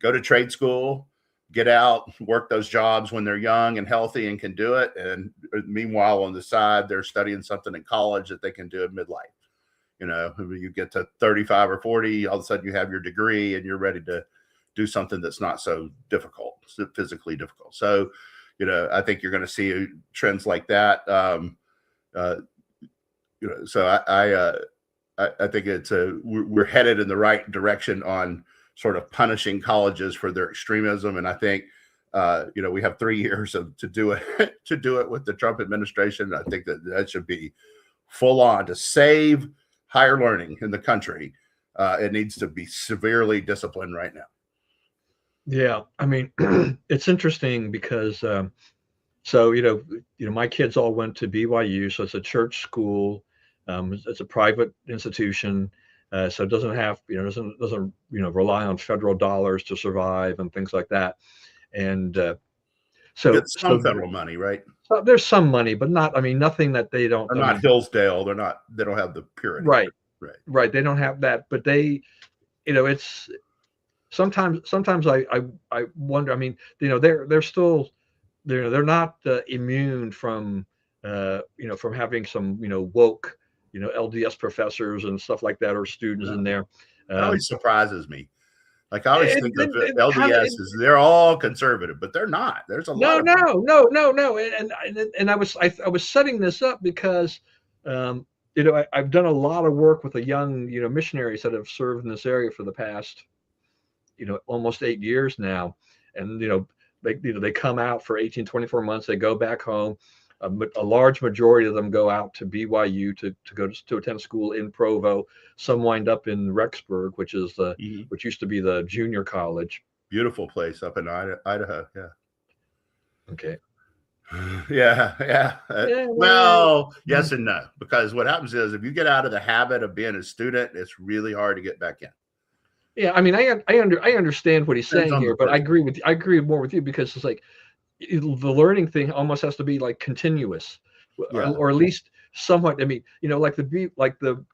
Speaker 2: go to trade school, get out, work those jobs when they're young and healthy and can do it. And meanwhile, on the side, they're studying something in college that they can do in midlife. You get to 35 or 40, all of a sudden you have your degree and you're ready to do something that's not so difficult, physically difficult. So, I think you're going to see trends like that. So I think we're headed in the right direction on sort of punishing colleges for their extremism. And I think, we have 3 years to do it with the Trump administration. I think that should be full on to save higher learning in the country. It needs to be severely disciplined right now.
Speaker 1: Yeah, I mean, it's interesting because so my kids all went to BYU, so it's a church school. It's a private institution, so it doesn't have doesn't rely on federal dollars to survive and things like that. And so
Speaker 2: get some federal money, right?
Speaker 1: So there's some money, but not. I mean, nothing that they don't.
Speaker 2: They're not Hillsdale. They're not. They don't have the purity.
Speaker 1: Right.
Speaker 2: Right.
Speaker 1: Right. They don't have that, but they, it's. Sometimes I wonder. I mean, they're still they're not immune from from having some woke LDS professors and stuff like that or students in there.
Speaker 2: It always surprises me. Like I always think of LDS as they're all conservative, but they're not. There's a lot.
Speaker 1: No. And I was setting this up because I've done a lot of work with the young missionaries that have served in this area for the past almost 8 years now, and they come out for 18, 24 months, they go back home. A large majority of them go out to BYU to attend school in Provo. Some wind up in Rexburg, which used to be the junior college.
Speaker 2: Beautiful place up in Idaho. Yeah.
Speaker 1: Okay.
Speaker 2: Yeah, yeah.
Speaker 1: Yeah, well,
Speaker 2: Well, yes and no, because what happens is if you get out of the habit of being a student, it's really hard to get back in.
Speaker 1: yeah. I mean, I understand what he's
Speaker 2: Depends
Speaker 1: saying
Speaker 2: on the
Speaker 1: here, but
Speaker 2: person.
Speaker 1: I agree more with you because it's like the learning thing almost has to be like continuous,
Speaker 2: Yeah,
Speaker 1: or at least somewhat. I mean, like the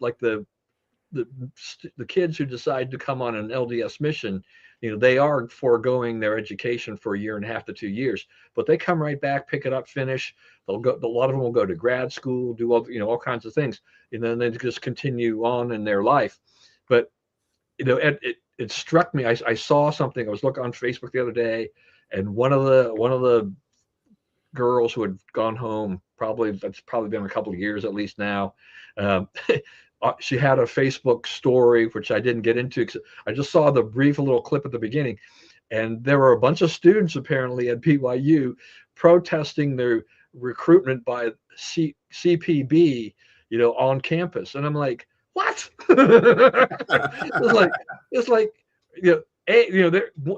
Speaker 1: the kids who decide to come on an LDS mission, they are foregoing their education for a year and a half to 2 years, but they come right back, pick it up, finish. They'll go. A lot of them will go to grad school, do all kinds of things, and then they just continue on in their life. But it struck me. I saw something. I was looking on Facebook the other day, and one of the girls who had gone home, probably that's probably been a couple of years at least now. Um, she had a Facebook story which I didn't get into because I just saw the brief little clip at the beginning, and there were a bunch of students apparently at BYU protesting their recruitment by CPB, on campus, and I'm like, what? It's like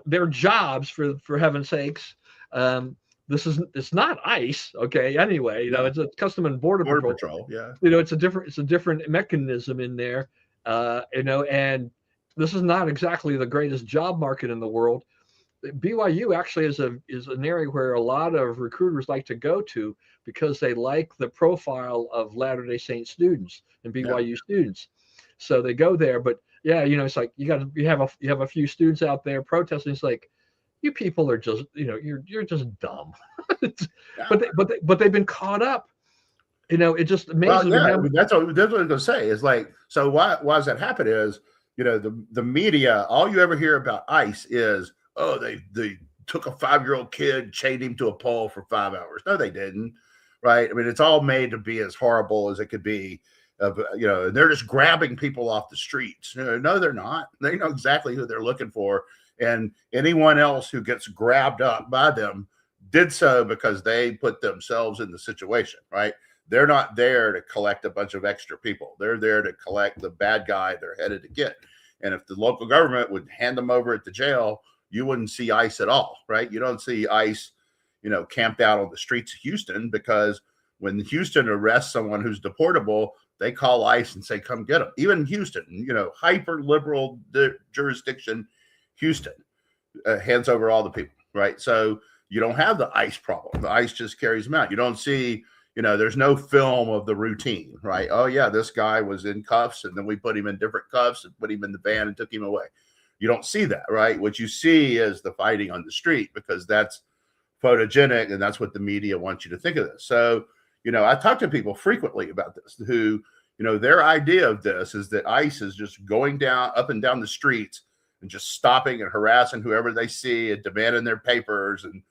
Speaker 1: their jobs for heaven's sakes. Um, it's not ICE, okay? Anyway,
Speaker 2: no,
Speaker 1: it's a Custom and Border
Speaker 2: border
Speaker 1: Patrol.
Speaker 2: patrol. Yeah,
Speaker 1: It's a different mechanism in there, and this is not exactly the greatest job market in the world. BYU actually is an area where a lot of recruiters like to go to because they like the profile of Latter-day Saint students and
Speaker 2: yeah.
Speaker 1: BYU students. So they go there, but yeah, it's like you have a few students out there protesting. It's like, you people are just, you're just dumb.
Speaker 2: Yeah.
Speaker 1: But they've been caught up. It just
Speaker 2: Well,
Speaker 1: amazes me
Speaker 2: yeah, I
Speaker 1: how.
Speaker 2: mean, that's what I'm gonna say. Is like, so why does that happen? Is the media, all you ever hear about ICE is, oh, they took a 5-year-old kid, chained him to a pole for 5 hours. No, they didn't. Right? I mean, it's all made to be as horrible as it could be. They're just grabbing people off the streets. No, they're not. They know exactly who they're looking for, and anyone else who gets grabbed up by them did so because they put themselves in the situation. Right? They're not there to collect a bunch of extra people. They're there to collect the bad guy they're headed to get. And if the local government would hand them over at the jail, you wouldn't see ICE at all, right? You don't see ICE, camped out on the streets of Houston, because when Houston arrests someone who's deportable, they call ICE and say, come get them. Even Houston, hyper liberal jurisdiction, Houston hands over all the people, right? So you don't have the ICE problem. The ICE just carries them out. You don't see, there's no film of the routine, right? Oh, yeah, this guy was in cuffs, and then we put him in different cuffs and put him in the van and took him away. You don't see that, right? What you see is the fighting on the street, because that's photogenic, and that's what the media wants you to think of this. So, I talk to people frequently about this who, their idea of this is that ICE is just going up and down the streets and just stopping and harassing whoever they see and demanding their papers and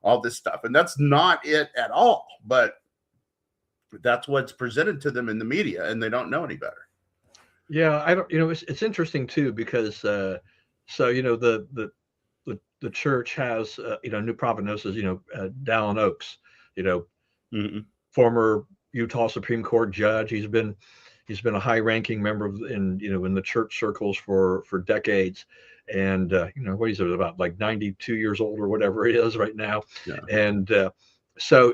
Speaker 2: all this stuff. And that's not it at all. But that's what's presented to them in the media, and they don't know any better.
Speaker 1: Yeah, I don't. It's interesting too because the church has New Providence, Dallin Oaks, you know,
Speaker 2: Mm-hmm.
Speaker 1: former Utah Supreme Court judge. He's been a high-ranking member in the church circles for decades, and what he's about like 92 years old or whatever he is right now,
Speaker 2: Yeah.
Speaker 1: and so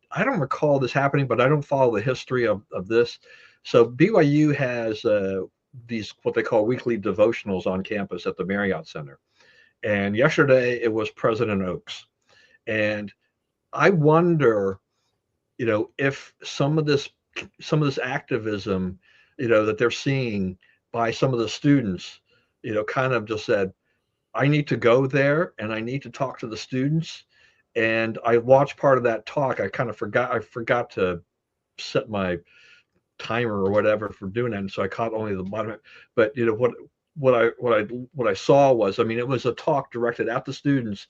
Speaker 1: I don't recall this happening, but I don't follow the history of this. So BYU has these what they call weekly devotionals on campus at the Marriott Center, and yesterday it was President Oaks, and I wonder, if some of this activism, that they're seeing by some of the students, kind of just said, I need to go there and I need to talk to the students. And I watched part of that talk. I forgot to set my timer or whatever for doing that. And so I caught only the bottom. But what I saw was, I mean, it was a talk directed at the students,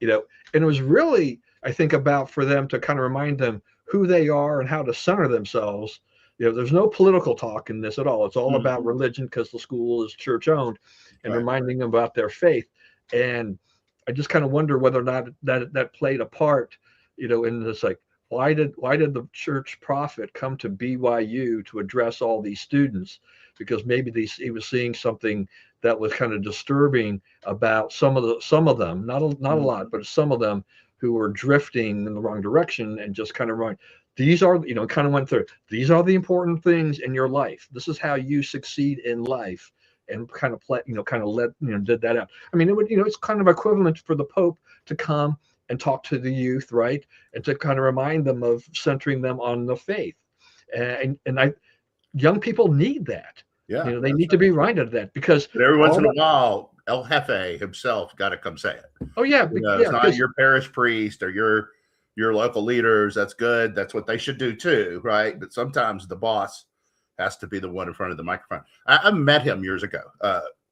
Speaker 1: and it was really, I think, about for them to kind of remind them who they are and how to center themselves. There's no political talk in this at all. It's all about religion because the school is church owned, and
Speaker 2: Right.
Speaker 1: reminding them about their faith. And I just kind of wonder whether or not that played a part, in this, like, why did the church prophet come to BYU to address all these students? Because maybe he was seeing something that was kind of disturbing about some of them, not a lot, but some of them who were drifting in the wrong direction and just kind of wrong. These are, kind of went through. These are the important things in your life. This is how you succeed in life, and kind of play, kind of did that out. I mean, it would, it's kind of equivalent for the Pope to come and talk to the youth, right, and to kind of remind them of centering them on the faith, young people need that.
Speaker 2: Yeah,
Speaker 1: They need to be reminded of that, because
Speaker 2: but every once in a while, El Jefe himself got to come say it.
Speaker 1: Oh yeah,
Speaker 2: It's not your parish priest or your local leaders. That's good. That's what they should do too, right? But sometimes the boss has to be the one in front of the microphone. I met him years ago,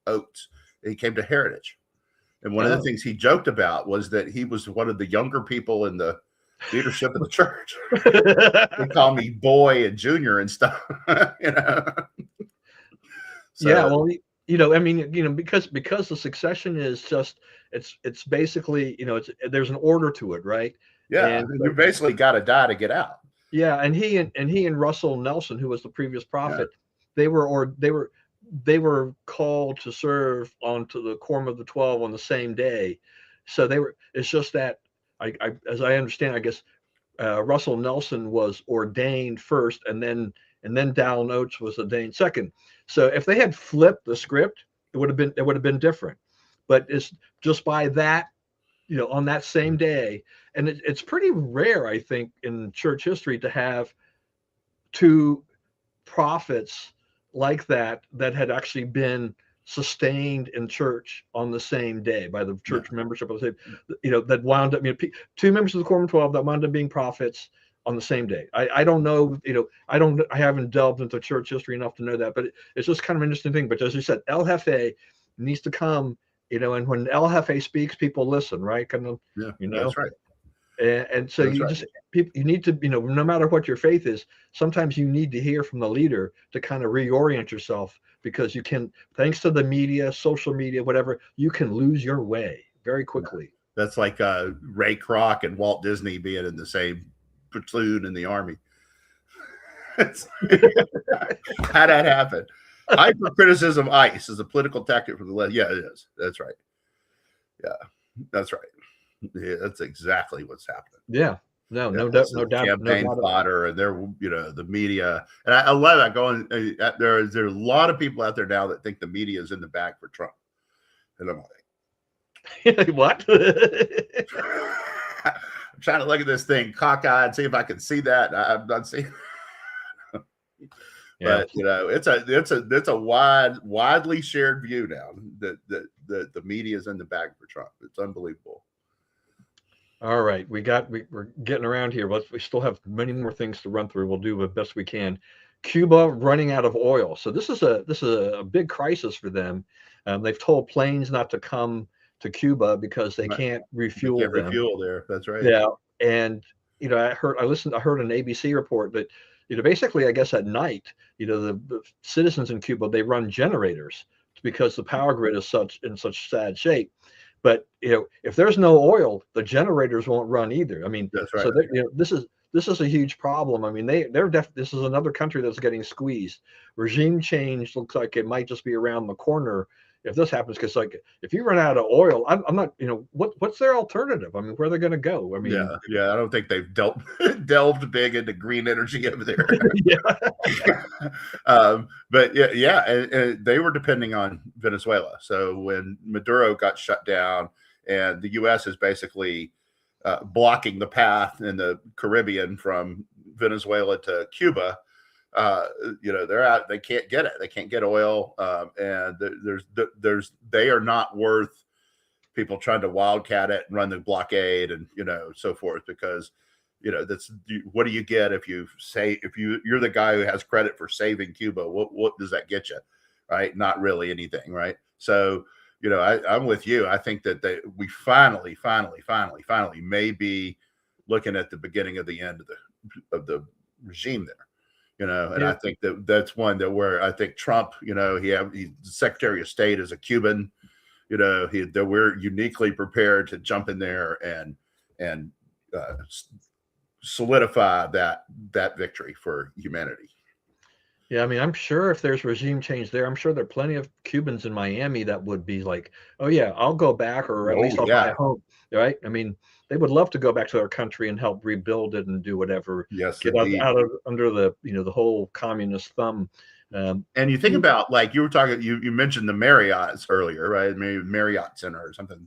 Speaker 2: Oates. He came to Heritage, and one of the things he joked about was that he was one of the younger people in the leadership of the church. They call me boy and junior and stuff, So,
Speaker 1: yeah, well, I mean, because the succession is just, it's basically, there's an order to it, right?
Speaker 2: Yeah,
Speaker 1: and
Speaker 2: you basically got to die to get out.
Speaker 1: Yeah, and he and Russell Nelson, who was the previous prophet, they were called to serve onto the Quorum of the 12 on the same day. So they were. It's just that, as I understand, I guess Russell Nelson was ordained first, and then Dallin Oates was ordained second. So if they had flipped the script, it would have been different. But it's just by that, on that same day. And it's pretty rare, I think, in church history to have two prophets like that had actually been sustained in church on the same day by the church membership of the same, that wound up, two members of the Quorum of 12 that wound up being prophets on the same day. I don't know, I haven't delved into church history enough to know that, but it's just kind of an interesting thing. But as you said, El Jefe needs to come, and when El Jefe speaks, people listen, right? Kind of,
Speaker 2: that's right.
Speaker 1: And so you need to, no matter what your faith is, sometimes you need to hear from the leader to kind of reorient yourself, because you can, thanks to the media, social media, whatever, you can lose your way very quickly.
Speaker 2: That's like Ray Kroc and Walt Disney being in the same platoon in the Army. How'd that happen? Hypercriticism ice is a political tactic from the left. Yeah, it is. That's right. Yeah, that's right. Yeah, that's exactly what's happening.
Speaker 1: Yeah, no doubt.
Speaker 2: Campaign fodder, and they're, the media, and I love that going. There's a lot of people out there now that think the media is in the bag for Trump, and I'm
Speaker 1: like, what?
Speaker 2: I'm trying to look at this thing cockeyed and see if I can see that. I'm not seeing. But it's a widely shared view now that the media is in the bag for Trump. It's unbelievable.
Speaker 1: All right, we're getting around here, but we still have many more things to run through. We'll do the best we can. Cuba running out of oil, so this is a big crisis for them. They've told planes not to come to Cuba because they can't refuel them.
Speaker 2: Refuel there. That's right.
Speaker 1: Yeah, and I heard an ABC report that basically, I guess at night, the citizens in Cuba, they run generators because the power grid is in such sad shape. But if there's no oil, the generators won't run either. I mean,
Speaker 2: that's right.
Speaker 1: So this is a huge problem. I mean, this is another country that's getting squeezed. Regime change looks like it might just be around the corner if this happens, because if you run out of oil, I'm not, what's their alternative? I mean, where are they going to go? I mean,
Speaker 2: I don't think they've delved big into green energy over there. But and they were depending on Venezuela. So when Maduro got shut down, and the U.S. is basically blocking the path in the Caribbean from Venezuela to Cuba. They're out. They can't get it. They can't get oil, and they are not worth people trying to wildcat it and run the blockade and so forth, because that's what do you get if you're the guy who has credit for saving Cuba? What does that get you? Right? Not really anything, right? So I'm with you. I think that we finally may be looking at the beginning of the end of the regime there. And I think that's one that where I think Trump, he's Secretary of State as a Cuban, that we're uniquely prepared to jump in there and solidify that victory for humanity.
Speaker 1: Yeah, I mean, I'm sure if there's regime change there, I'm sure there are plenty of Cubans in Miami that would be like, "Oh yeah, I'll go back, or at
Speaker 2: Oh
Speaker 1: least I'll buy
Speaker 2: yeah,
Speaker 1: a home." Right? I mean, they would love to go back to their country and help rebuild it and do whatever,
Speaker 2: yes,
Speaker 1: get
Speaker 2: indeed.
Speaker 1: out of under the the whole communist thumb.
Speaker 2: And you think about, like you were talking, you mentioned the Marriott's earlier, right? Maybe Marriott Center or something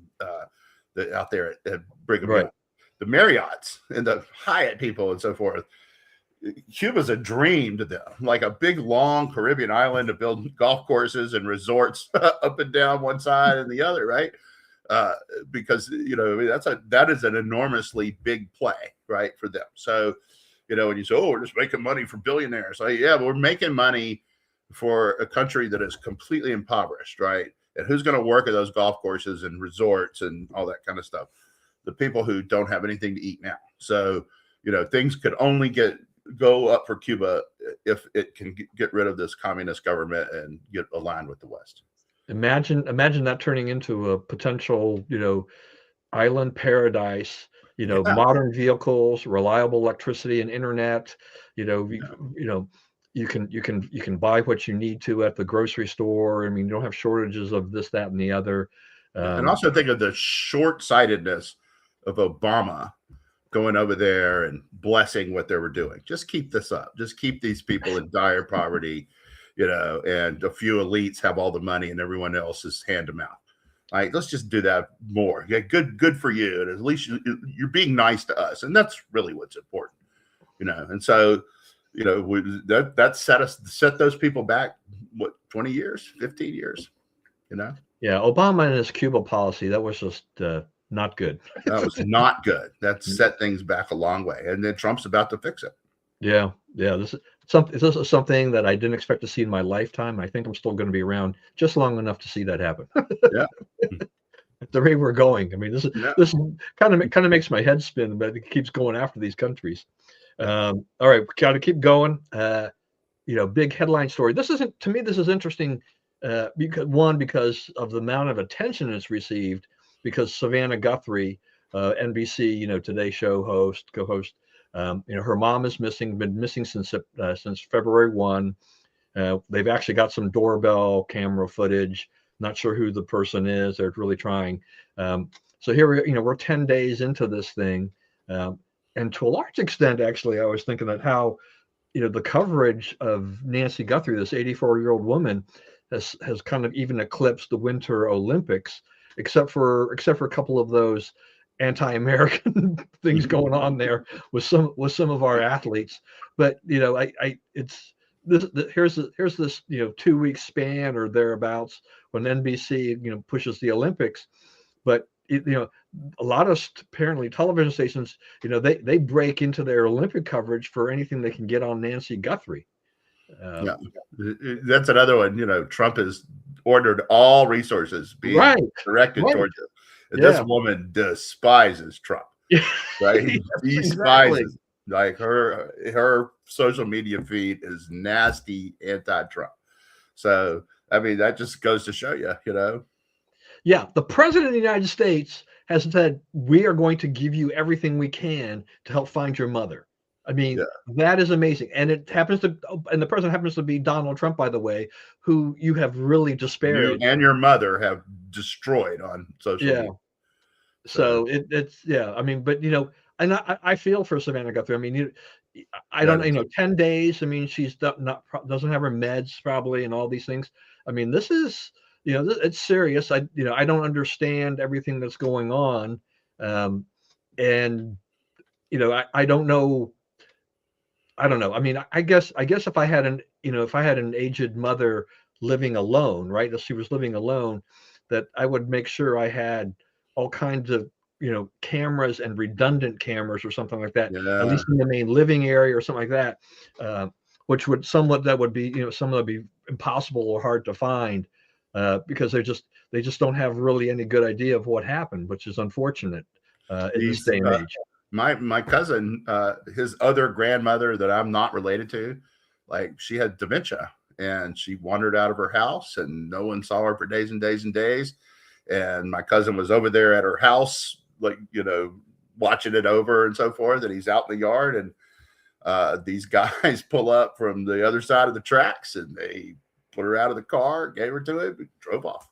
Speaker 2: out there at Brigham
Speaker 1: Right.
Speaker 2: Young. The Marriott's and the Hyatt people and so forth. Cuba's a dream to them, like a big, long Caribbean island to build golf courses and resorts up and down one side and the other, right? Because I mean, that is an enormously big play, right, for them. So, when you say, "Oh, we're just making money for billionaires," like, yeah, but we're making money for a country that is completely impoverished, right? And who's going to work at those golf courses and resorts and all that kind of stuff? The people who don't have anything to eat now. So, things could only go up for Cuba if it can get rid of this communist government and get aligned with the West.
Speaker 1: Imagine that turning into a potential, island paradise,
Speaker 2: Yeah,
Speaker 1: modern vehicles, reliable electricity and internet, you know, you can buy what you need to at the grocery store. I mean, you don't have shortages of this, that, and the other.
Speaker 2: and
Speaker 1: Um,
Speaker 2: also think of the short-sightedness of Obama going over there and blessing what they were doing. Just keep this up. Just keep these people in dire poverty, and a few elites have all the money and everyone else is hand to mouth. Like, let's just do that more. Yeah, good for you. And at least you're being nice to us, and that's really what's important, And so, that set those people back, what, 20 years, 15 years,
Speaker 1: yeah, Obama and his Cuba policy, that was just not good.
Speaker 2: That was not good. That set things back a long way, and then Trump's about to fix it.
Speaker 1: Yeah, yeah. This is something that I didn't expect to see in my lifetime. I think I'm still going to be around just long enough to see that happen.
Speaker 2: Yeah,
Speaker 1: The rate we're going. I mean,
Speaker 2: yeah,
Speaker 1: this kind of makes my head spin, but it keeps going after these countries.
Speaker 2: yeah.
Speaker 1: All right, got to keep going. Big headline story. This isn't to me. This is interesting because of the amount of attention it's received. Because Savannah Guthrie, NBC, Today Show host, co-host, her mom is missing. Been missing since February 1. They've actually got some doorbell camera footage. Not sure who the person is. They're really trying. So here we're 10 days into this thing, and to a large extent, actually, I was thinking that how the coverage of Nancy Guthrie, this 84-year-old woman, has kind of even eclipsed the Winter Olympics, except for a couple of those anti-American things going on there with some of our athletes. But I it's here's this 2 week span or thereabouts when NBC pushes the Olympics, but a lot of apparently television stations they break into their Olympic coverage for anything they can get on Nancy Guthrie.
Speaker 2: Yeah, that's another one. Trump has ordered all resources being
Speaker 1: Right,
Speaker 2: directed
Speaker 1: right,
Speaker 2: towards it. And this
Speaker 1: yeah,
Speaker 2: woman despises Trump,
Speaker 1: yeah,
Speaker 2: right? He
Speaker 1: exactly.
Speaker 2: despises, like, her social media feed is nasty anti-Trump. So, I mean, that just goes to show you.
Speaker 1: Yeah, the president of the United States has said we are going to give you everything we can to help find your mother. I mean,
Speaker 2: Yeah,
Speaker 1: that is amazing. And the president happens to be Donald Trump, by the way, who you have really
Speaker 2: you
Speaker 1: disparaged.
Speaker 2: and your mother have destroyed on social
Speaker 1: Yeah.
Speaker 2: media. So,
Speaker 1: So it's yeah. I mean, but and I feel for Savannah Guthrie. I mean, I
Speaker 2: that
Speaker 1: don't,
Speaker 2: is,
Speaker 1: 10 days. I mean, she's not doesn't have her meds probably and all these things. I mean, this is it's serious. I don't understand everything that's going on, and I don't know. I don't know. I mean, I guess if I had an aged mother living alone, right? If she was living alone, that I would make sure I had all kinds of cameras and redundant cameras or something like that, at
Speaker 2: yeah.
Speaker 1: least in the main living area or something like that, uh, which would be some that would be impossible or hard to find because they just don't have really any good idea of what happened, which is unfortunate in this
Speaker 2: He's
Speaker 1: day and age.
Speaker 2: my cousin, his other grandmother that I'm not related to, like, she had dementia and she wandered out of her house and no one saw her for days and days and days. And my cousin was over there at her house, like, watching it over and so forth. And he's out in the yard and These guys pull up from the other side of the tracks and they put her out of the car, gave her to him, and drove off.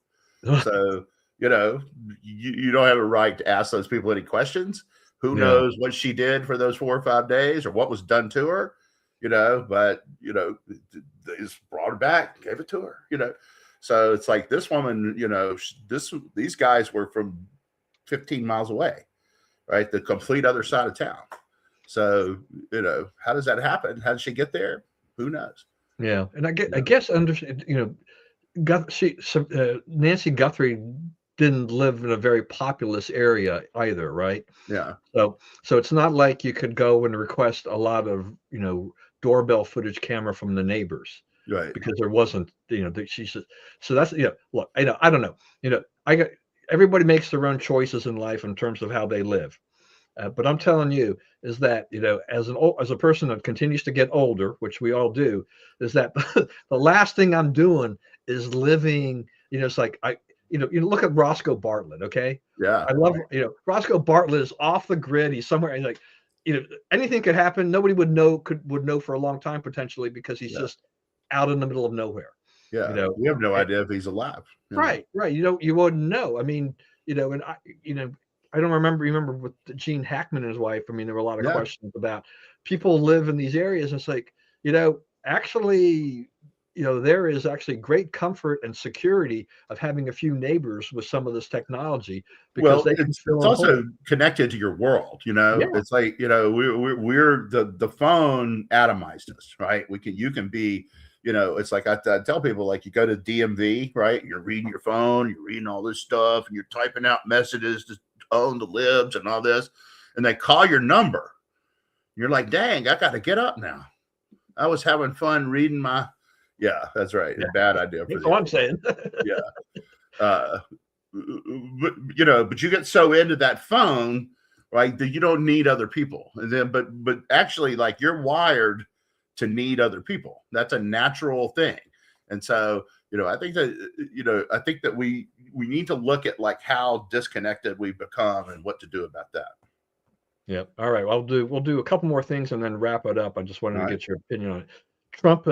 Speaker 2: So, you know, you don't have a right to ask those people any questions. Who knows what she did for those 4 or 5 days or what was done to her, you know, but, you know, they just brought her back, gave it to her, you know. So it's like this woman, you know, these guys were from 15 miles away, right? The complete other side of town. So, you know, how does that happen? How did she get there? Who knows?
Speaker 1: Yeah. And I guess, you know, Nancy Guthrie didn't live in a very populous area either, right?
Speaker 2: Yeah.
Speaker 1: So it's not like you could go and request a lot of, you know, doorbell footage camera from the neighbors,
Speaker 2: Right.
Speaker 1: because there wasn't, you know, she said. So that's, you know, look, I don't know, you know, everybody makes their own choices in life in terms of how they live. But I'm telling you is that, you know, as a person that continues to get older, which we all do, is that the last thing I'm doing is living, you know, it's like you know, you look at Roscoe Bartlett, okay?
Speaker 2: Yeah.
Speaker 1: I love, you know, Roscoe Bartlett is off the grid. He's somewhere, and like, you know, anything could happen. Nobody would know for a long time potentially, because he's just out in the middle of nowhere.
Speaker 2: Yeah.
Speaker 1: You know,
Speaker 2: we have no idea if he's alive.
Speaker 1: Right. You wouldn't know. I mean, you know, and you know, I don't remember with Gene Hackman and his wife. I mean, there were a lot of questions about people live in these areas. And it's like, you know, actually, you know, there is actually great comfort and security of having a few neighbors with some of this technology, because they can
Speaker 2: it's
Speaker 1: fill
Speaker 2: also connected to your world. You know, it's like, you know, we're the phone atomized us, right? You can be, you know, it's like I tell people, like, you go to DMV, right? You're reading your phone, you're reading all this stuff, and you're typing out messages to own the libs and all this, and they call your number. You're like, dang, I got to get up now. I was having fun reading my. Yeah, that's right. A bad idea.
Speaker 1: That's what I'm saying.
Speaker 2: Yeah. But, you know, but you get so into that phone, right, that you don't need other people. And then, but actually, like, you're wired to need other people. That's a natural thing. And so, you know, I think that we need to look at, like, how disconnected we've become and what to do about that.
Speaker 1: Yeah. All right. Well, we'll do a couple more things and then wrap it up. I just wanted to get your opinion on it. Trump, he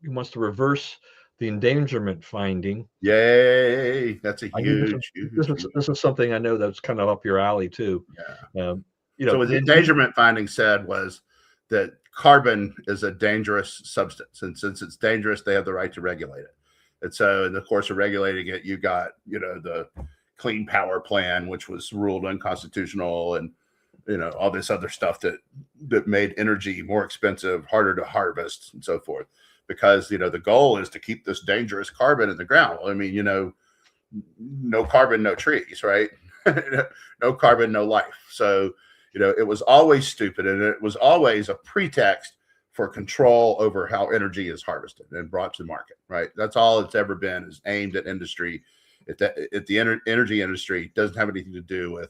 Speaker 1: wants to reverse the endangerment finding.
Speaker 2: Yay! That's a huge.
Speaker 1: This is something I know that's kind of up your alley too.
Speaker 2: Yeah.
Speaker 1: You know,
Speaker 2: so what the endangerment finding said was that carbon is a dangerous substance, and since it's dangerous, they have the right to regulate it. And so, in the course of regulating it, you got, you know, the Clean Power Plan, which was ruled unconstitutional, and, you know, all this other stuff that made energy more expensive, harder to harvest, and so forth. Because, you know, the goal is to keep this dangerous carbon in the ground. I mean, you know, no carbon, no trees, right? No carbon, no life. So, you know, it was always stupid, and it was always a pretext for control over how energy is harvested and brought to market, right? That's all it's ever been, is aimed at industry. Energy industry. It doesn't have anything to do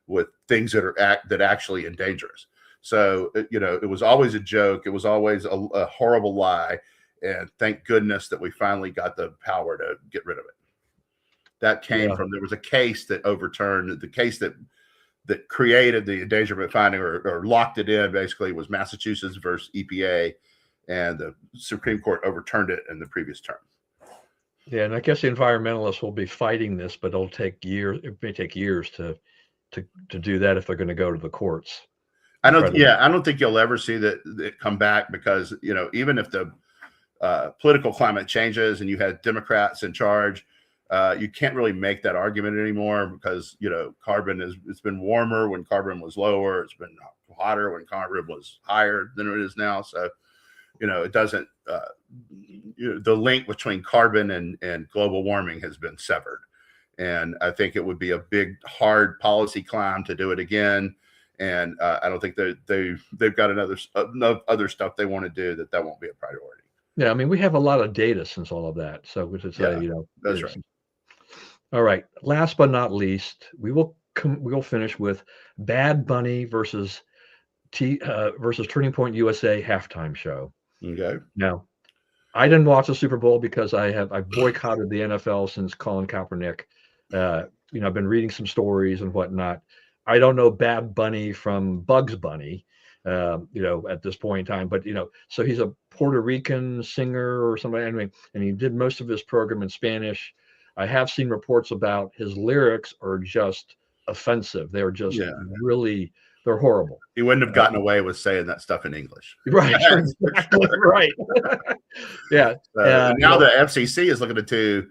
Speaker 2: with things that actually endanger us. So, you know, it was always a joke. It was always a horrible lie. And thank goodness that we finally got the power to get rid of it. That came from, there was a case that overturned the case that created the endangerment finding, or locked it in, basically, was Massachusetts versus EPA, and the Supreme Court overturned it in the previous term.
Speaker 1: Yeah, and I guess the environmentalists will be fighting this, but it'll take years. It may take years to do that if they're going to go to the courts.
Speaker 2: I don't think you'll ever see that it come back, because, you know, even if the political climate changes and you had Democrats in charge, you can't really make that argument anymore, because, you know, it's been warmer when carbon was lower. It's been hotter when carbon was higher than it is now. So, you know, it doesn't, the link between carbon and global warming has been severed. And I think it would be a big, hard policy climb to do it again. And I don't think they've got other stuff they want to do that won't be a priority.
Speaker 1: Yeah, I mean, we have a lot of data since all of that. So we should say, you know,
Speaker 2: that's right.
Speaker 1: All right. Last but not least, we will finish with Bad Bunny versus Turning Point USA halftime show.
Speaker 2: Okay.
Speaker 1: Now, I didn't watch the Super Bowl because I've boycotted the NFL since Colin Kaepernick. You know, I've been reading some stories and whatnot. I don't know Bad Bunny from Bugs Bunny, you know, at this point in time. But, you know, so he's a Puerto Rican singer or somebody, anyway, and he did most of his program in Spanish. I have seen reports about his lyrics are just offensive. They're just really, they're horrible.
Speaker 2: He wouldn't have gotten away with saying that stuff in English.
Speaker 1: Right. Exactly, sure. Right. Yeah.
Speaker 2: Now the FCC is looking into,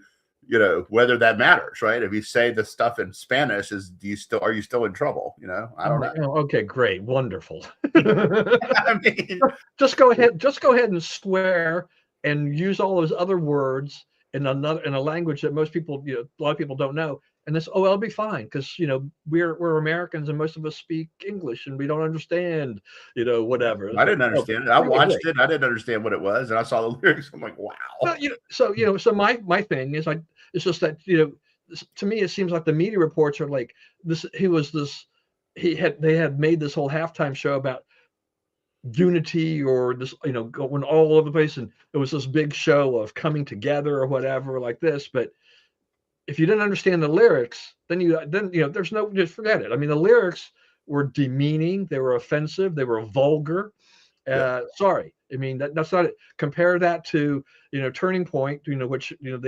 Speaker 2: you know, whether that matters, right? If you say the stuff in Spanish, are you still in trouble? You know, I don't know.
Speaker 1: Okay, great, wonderful.
Speaker 2: I mean,
Speaker 1: just go ahead and swear and use all those other words in a language that most people, you know, a lot of people don't know. And this, it'll be fine because, you know, we're Americans and most of us speak English and we don't understand, you know, whatever.
Speaker 2: I didn't understand it. I watched it. I didn't understand what it was, and I saw the lyrics. I'm like, wow.
Speaker 1: Well, you know, so my thing is like, it's just that, you know, to me it seems like the media reports are like this. They had made this whole halftime show about unity or this, you know, going all over the place, and it was this big show of coming together or whatever like this. But if you didn't understand the lyrics, then you know, there's no, just forget it. I mean, the lyrics were demeaning, they were offensive, they were vulgar. Sorry, I mean that's not it. Compare that to, you know, Turning Point, you know, which, you know,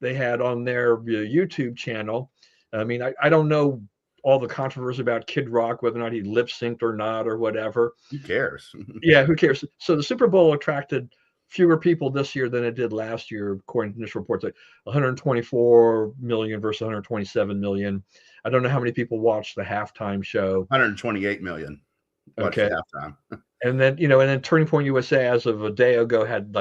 Speaker 1: they had on their YouTube channel. I mean, I don't know all the controversy about Kid Rock, whether or not he lip synced or not or whatever.
Speaker 2: Who cares?
Speaker 1: Yeah, who cares? So the Super Bowl attracted fewer people this year than it did last year, according to initial reports, like 124 million versus 127 million. I don't know how many people watched the halftime show.
Speaker 2: 128 million.
Speaker 1: Okay.
Speaker 2: Halftime.
Speaker 1: And then, you know, and then Turning Point USA, as of a day ago, had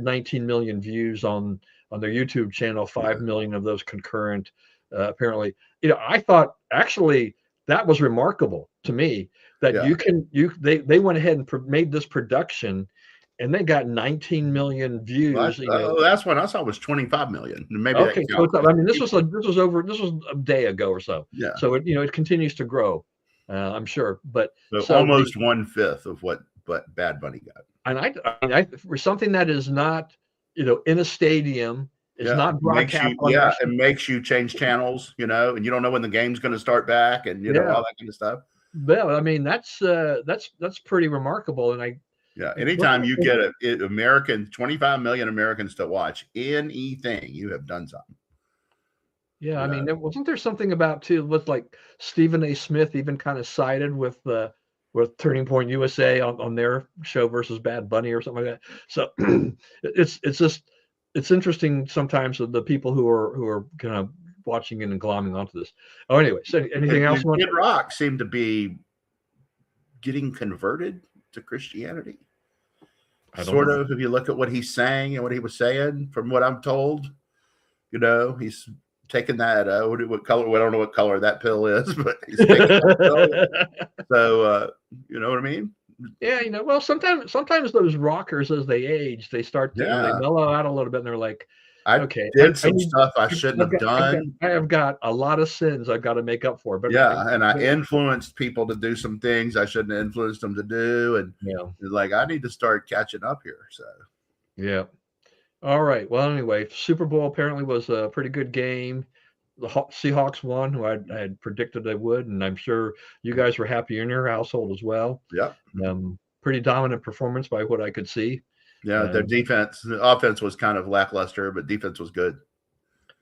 Speaker 1: 19 million views on their YouTube channel, 5 million of those concurrent. Apparently, you know, I thought actually that was remarkable to me that they went ahead and made this production, and they got 19 million views.
Speaker 2: That's when I saw was 25 million. Maybe
Speaker 1: okay, so I mean, this was a day ago or so. Yeah. So it, you know, it continues to grow. I'm sure, but
Speaker 2: so almost 1/5 of what Bad Bunny got.
Speaker 1: And I for something that is not, you know, in a stadium. It's not broadcast.
Speaker 2: It makes you change channels, you know, and you don't know when the game's going to start back, and you know all that kind of stuff.
Speaker 1: Well, I mean, that's pretty remarkable. And
Speaker 2: anytime you get 25 million Americans to watch anything, you have done something.
Speaker 1: Yeah, I mean, wasn't there something about too with like Stephen A. Smith even kind of sided with Turning Point USA on their show versus Bad Bunny or something like that. So it's interesting sometimes of the people who are kind of watching and glomming onto this. Oh, anyway, so anything else?
Speaker 2: Kid Rock seemed to be getting converted to Christianity. Sort of, if you look at what he's saying and what he was saying, from what I'm told, you know, he's taking that. What color? I don't know what color that pill is, but he's taking that pill. So, you know what I mean?
Speaker 1: Yeah, you know, well, sometimes those rockers, as they age, they start to they mellow out a little bit, and they're like,
Speaker 2: I did some stuff I shouldn't have done.
Speaker 1: I have got a lot of sins I've got to make up for. But
Speaker 2: and I influenced people to do some things I shouldn't have influenced them to do, and like I need to start catching up here. So,
Speaker 1: yeah. All right. Well, anyway, Super Bowl apparently was a pretty good game. The Seahawks won, who I had predicted they would, and I'm sure you guys were happy in your household as well.
Speaker 2: Yeah.
Speaker 1: Pretty dominant performance by what I could see.
Speaker 2: Yeah, their the offense was kind of lackluster, but defense was good.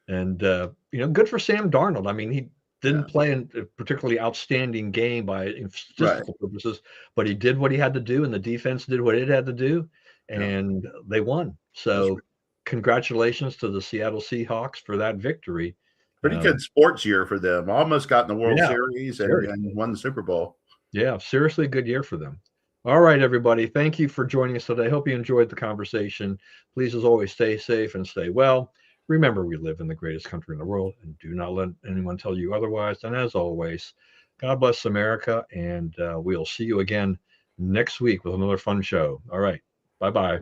Speaker 1: And you know, good for Sam Darnold. I mean, he didn't play in a particularly outstanding game by statistical purposes, but he did what he had to do, and the defense did what it had to do, and they won. So, congratulations to the Seattle Seahawks for that victory.
Speaker 2: Pretty good sports year for them. Almost got in the World Series and won the Super Bowl.
Speaker 1: Yeah, seriously good year for them. All right, everybody. Thank you for joining us today. Hope you enjoyed the conversation. Please, as always, stay safe and stay well. Remember, we live in the greatest country in the world, and do not let anyone tell you otherwise. And as always, God bless America, and we'll see you again next week with another fun show. All right. Bye-bye.